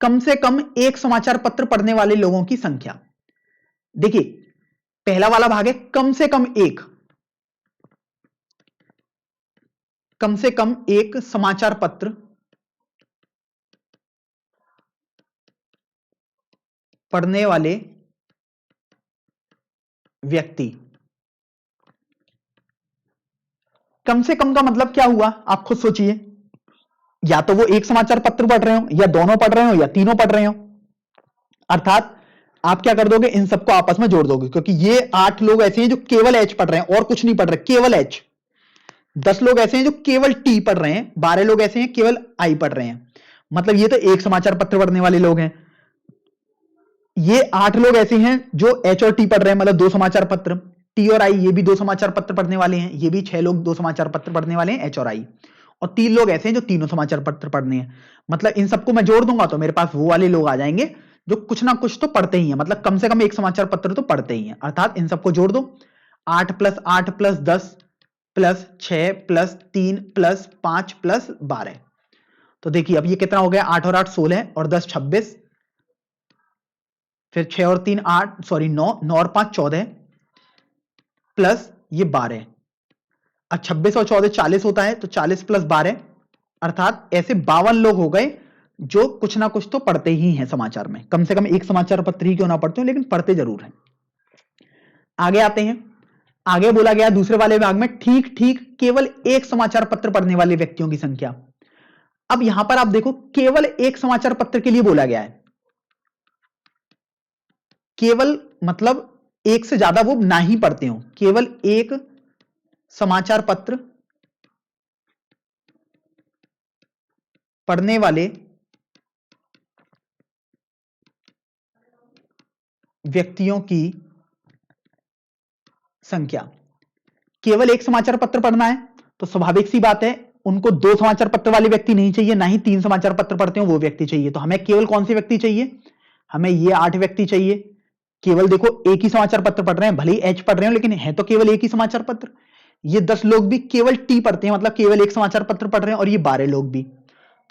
कम से कम एक समाचार पत्र पढ़ने वाले लोगों की संख्या। देखिए पहला वाला भाग है कम से कम एक, कम से कम एक समाचार पत्र पढ़ने वाले व्यक्ति। कम से कम का मतलब क्या हुआ? आप खुद सोचिए। या तो वो एक समाचार पत्र पढ़ रहे हो, या दोनों पढ़ रहे हो, या तीनों पढ़ रहे हो। अर्थात आप क्या कर दोगे? इन सबको आपस में जोड़ दोगे, क्योंकि ये 8 लोग ऐसे हैं जो केवल एच पढ़ रहे हैं और कुछ नहीं पढ़ रहे, केवल एच। 10 लोग ऐसे हैं जो केवल टी पढ़ रहे हैं, 12 लोग ऐसे हैं केवल आई पढ़ रहे हैं। मतलब ये तो एक समाचार पत्र पढ़ने वाले लोग हैं। ये 8 लोग ऐसे हैं जो एच और टी पढ़ रहे हैं, मतलब 2 समाचार पत्र। टी और आई ये भी 2 समाचार पत्र पढ़ने वाले हैं। ये भी 6 लोग 2 समाचार पत्र पढ़ने वाले हैं, एच और आई। और 3 लोग ऐसे हैं जो तीनों समाचार पत्र पढ़ने हैं। मतलब इन सबको मैं जोड़ दूंगा तो मेरे पास वो वाले लोग आ जाएंगे जो कुछ ना कुछ तो पढ़ते ही हैं, मतलब कम से कम एक समाचार पत्र तो पढ़ते ही हैं। अर्थात इन सबको जोड़ दो। 8 + 8 + 10 + 6 + 3 + 5 + 12। तो देखिए अब ये कितना हो गया? 8 और 8 16 और 10 26, फिर 6 और 3 8, सॉरी 9, 9 और 5 14 प्लस ये 12। अब 26 और 14 40 होता है, तो 40 + 12 अर्थात ऐसे 52 लोग हो गए जो कुछ ना कुछ तो पढ़ते ही हैं समाचार में। कम से कम एक समाचार पत्र ही क्यों ना पढ़ते हो, लेकिन पढ़ते जरूर हैं। आगे आते हैं। आगे बोला गया दूसरे वाले भाग में ठीक ठीक केवल एक समाचार पत्र पढ़ने वाले व्यक्तियों की संख्या। अब यहां पर आप देखो केवल एक समाचार पत्र के लिए बोला गया है। केवल मतलब एक से ज्यादा वो ना ही पढ़ते हो, केवल एक समाचार पत्र पढ़ने वाले व्यक्तियों की संख्या। केवल एक समाचार पत्र पढ़ना है तो स्वाभाविक सी बात है उनको 2 समाचार पत्र वाले व्यक्ति नहीं चाहिए, ना ही 3 समाचार पत्र पढ़ते हो वो व्यक्ति चाहिए। तो हमें केवल कौन से व्यक्ति चाहिए? हमें ये 8 व्यक्ति चाहिए। केवल देखो एक ही समाचार पत्र पढ़ रहे हैं, भले ही एच पढ़ रहे हो, लेकिन है तो केवल एक ही समाचार पत्र। ये 10 लोग भी केवल टी पढ़ते हैं, मतलब केवल एक समाचार पत्र पढ़ रहे हैं, और ये 12 लोग भी।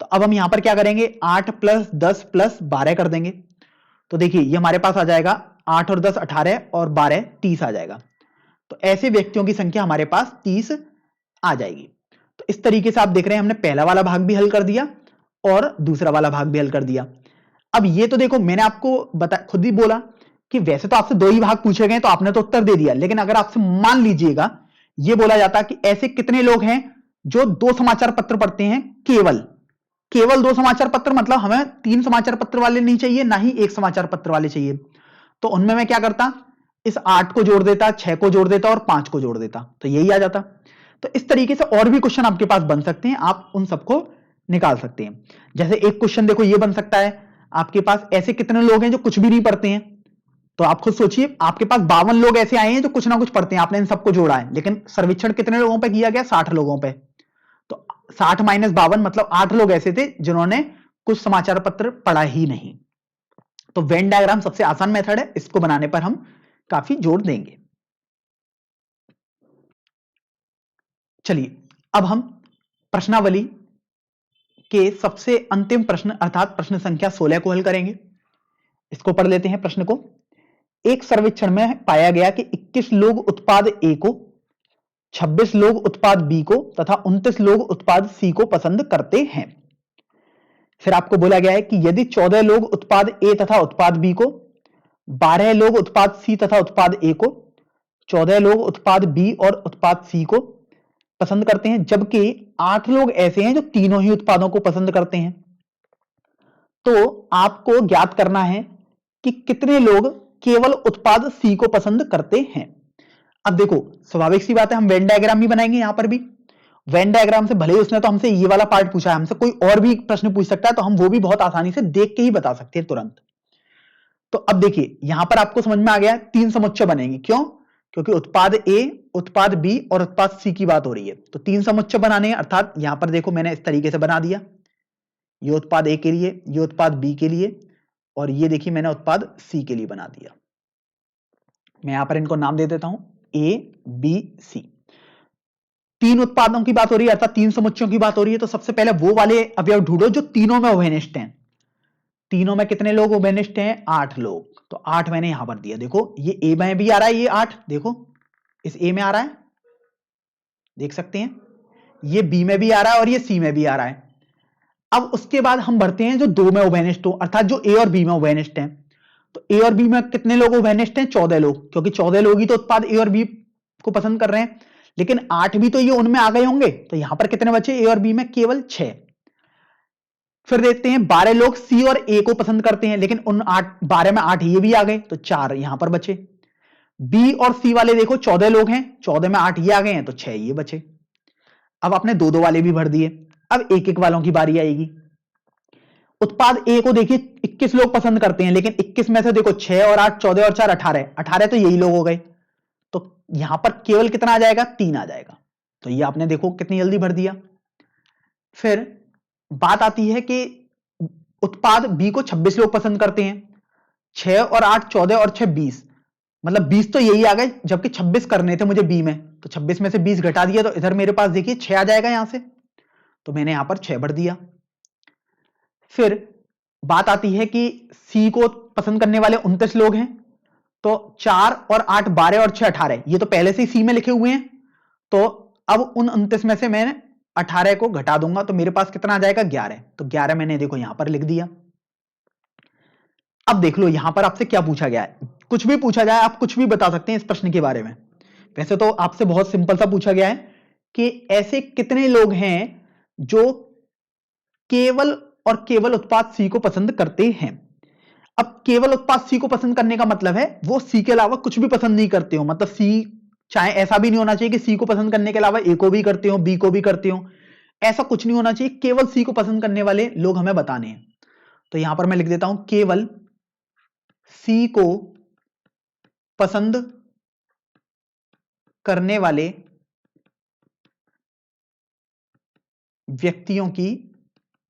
तो अब हम यहां पर क्या करेंगे? 8 + 10 + 12 कर देंगे। तो देखिए ये हमारे पास आ जाएगा 8 और 10 18 और 12 30 आ जाएगा। तो ऐसे व्यक्तियों की संख्या हमारे पास 30 आ जाएगी। तो इस तरीके से आप देख रहे हैं हमने पहला वाला भाग भी हल कर दिया और दूसरा वाला भाग भी हल कर दिया। अब ये तो देखो मैंने आपको खुद ही बोला कि वैसे तो आपसे 2 ही भाग पूछे गए तो आपने तो उत्तर दे दिया, लेकिन अगर आपसे मान लीजिएगा ये बोला जाता कि ऐसे कितने लोग हैं जो 2 समाचार पत्र पढ़ते हैं, केवल केवल 2 समाचार पत्र, मतलब हमें 3 समाचार पत्र वाले नहीं चाहिए, ना ही एक समाचार पत्र वाले चाहिए। तो उनमें मैं क्या करता? इस 8 को जोड़ देता, 6 को जोड़ देता और 5 को जोड़ देता, तो यही आ जाता। तो इस तरीके से और भी क्वेश्चन आपके पास बन सकते हैं, आप उन सबको निकाल सकते हैं। जैसे एक क्वेश्चन देखो ये बन सकता है आपके पास, ऐसे कितने लोग हैं जो कुछ भी नहीं पढ़ते हैं? तो आप खुद सोचिए, आपके पास 52 लोग ऐसे आए हैं जो कुछ ना कुछ पढ़ते हैं, आपने इन सबको जोड़ा है, लेकिन सर्वेक्षण कितने लोगों पर किया गया? 60 लोगों पर। तो 60 - 52 मतलब 8 लोग ऐसे थे जिन्होंने कुछ समाचार पत्र पढ़ा ही नहीं। तो वेन डायग्राम सबसे आसान मेथड है, इसको बनाने पर हम काफी जोर देंगे। चलिए अब हम प्रश्नावली के सबसे अंतिम प्रश्न अर्थात प्रश्न संख्या 16 को हल करेंगे। इसको पढ़ लेते हैं प्रश्न को। एक सर्वेक्षण में पाया गया कि 21 लोग उत्पाद ए को, 26 लोग उत्पाद बी को तथा 29 लोग उत्पाद सी को पसंद करते हैं। फिर आपको बोला गया है कि यदि 14 लोग उत्पाद ए तथा उत्पाद बी को, 12 लोग उत्पाद सी तथा उत्पाद ए को, 14 लोग उत्पाद बी और उत्पाद सी को पसंद करते हैं, जबकि 8 लोग ऐसे हैं जो तीनों ही उत्पादों को पसंद करते हैं, तो आपको ज्ञात करना है कि कितने लोग केवल उत्पाद सी को पसंद करते हैं। अब देखो स्वाभाविक सी बात है, हम वेन डायग्राम भी बनाएंगे। यहां पर भी वेन डायग्राम से, भले ही उसने तो हमसे ये वाला पार्ट पूछा है, हमसे कोई और भी प्रश्न पूछ सकता है, तो हम वो भी बहुत आसानी से देख के ही बता सकते हैं तुरंत। तो अब देखिए यहां पर आपको समझ में आ गया 3 समुच्चय बनेंगे। क्यों? क्योंकि उत्पाद ए, उत्पाद बी और उत्पाद सी की बात हो रही है। तो 3 समुच्चय बनाने हैं, अर्थात यहां पर देखो मैंने इस तरीके से बना दिया, ये उत्पाद ए के लिए, ये उत्पाद बी के लिए, और ये देखिए मैंने उत्पाद सी के लिए बना दिया। मैं यहां पर इनको नाम दे देता हूं ए बी सी। 3 उत्पादों की बात हो रही है, अर्थात 3 समुच्चयों की बात हो रही है। तो सबसे पहले वो वाले अवयव ढूंढो जो तीनों में उभयनिष्ठ हैं। तीनों में कितने लोग उभयनिष्ठ हैं? 8 लोग। तो 8 मैंने यहां पर दिया। देखो ये ए में भी आ रहा है, ये 8 देखो इस ए में आ रहा है, देख सकते हैं, ये बी में भी आ रहा है और ये सी में भी आ रहा है। अब उसके बाद हम बढ़ते हैं जो 2 में उभयनिष्ठ हो, अर्थात जो ए और बी में उभयनिष्ठ हैं। तो ए और बी में कितने लोग उभयनिष्ठ हैं? 14 लोग, क्योंकि 14 लोग ही तो उत्पाद ए और बी को पसंद कर रहे हैं। लेकिन 8 भी तो ये उनमें आ गए होंगे, तो यहां पर कितने बचे ए और बी में? केवल 6। फिर देखते हैं 12 लोग सी और ए को पसंद करते हैं, लेकिन उन 12 में 8 ये भी आ गए, तो 4 यहां पर बचे। बी और सी वाले देखो 14 लोग हैं, 14 में 8 ये आ गए हैं, तो 6 ये बचे। अब आपने 2-2 वाले भी भर दिए। अब 1-1 वालों की बारी आएगी। उत्पाद ए को देखिए 21 लोग पसंद करते हैं, लेकिन 21 में से देखो 6 और 8 14 और 4 18, 18 तो यही लोग हो गए। तो यहां पर केवल कितना आ जाएगा? 3 आ जाएगा। तो ये आपने देखो कितनी जल्दी भर दिया। फिर बात आती है कि उत्पाद बी को 26 लोग पसंद करते हैं, 6 और 8 14 और 6 20, मतलब 20 तो यही आ गए, जबकि 26 करने थे मुझे बी में, तो 26 में से 20 घटा दिया, तो इधर मेरे पास देखिए 6 आ जाएगा यहां से। तो मैंने यहां पर 6 भर दिया। फिर बात आती है कि सी को पसंद करने वाले 29 लोग हैं, तो 4 और 8 12 और 6 18, ये तो पहले से ही सी में लिखे हुए हैं। तो अब उन 29 में से मैंने 18 को घटा दूंगा, तो मेरे पास कितना आ जाएगा? 11। तो 11 मैंने देखो यहां पर लिख दिया। अब देख लो यहां पर आपसे क्या पूछा गया है, कुछ भी पूछा जाए आप कुछ भी बता सकते हैं इस प्रश्न के बारे में। वैसे तो आपसे बहुत सिंपल सा पूछा गया है कि ऐसे कितने लोग हैं जो केवल और केवल उत्पाद सी को पसंद करते हैं। अब केवल उत्पाद सी को पसंद करने का मतलब है वो सी के अलावा कुछ भी पसंद नहीं करते हो, मतलब सी, चाहे ऐसा भी नहीं होना चाहिए कि सी को पसंद करने के अलावा ए को भी करते हो, बी को भी करते हो, ऐसा कुछ नहीं होना चाहिए। केवल सी को पसंद करने वाले लोग हमें बताने हैं। तो यहां पर मैं लिख देता हूं केवल सी को पसंद करने वाले व्यक्तियों की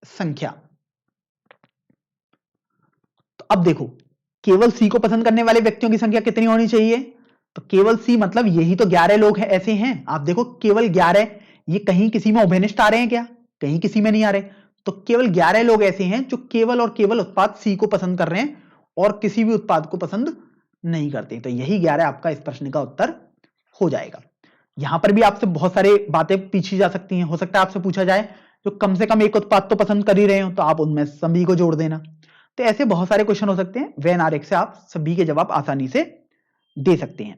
संख्या। तो अब देखो केवल सी को पसंद करने वाले व्यक्तियों की संख्या कितनी होनी चाहिए? तो केवल सी मतलब यही तो 11 लोग हैं, ऐसे हैं। आप देखो केवल 11, ये कहीं किसी में उभयनिष्ठ आ रहे हैं क्या? कहीं किसी में नहीं आ रहे। तो केवल 11 लोग ऐसे हैं जो केवल और केवल उत्पाद सी को पसंद कर रहे हैं और किसी भी उत्पाद को पसंद नहीं करते। तो यही 11 आपका इस प्रश्न का उत्तर हो जाएगा। यहां पर भी आपसे बहुत सारे बातें पूछी जा सकती हैं। हो सकता है आपसे पूछा जाए जो कम से कम एक उत्पाद तो पसंद कर ही रहे हो, तो आप उनमें सभी को जोड़ देना। तो ऐसे बहुत सारे क्वेश्चन हो सकते हैं, वेन आरेख से आप सभी के जवाब आसानी से दे सकते हैं।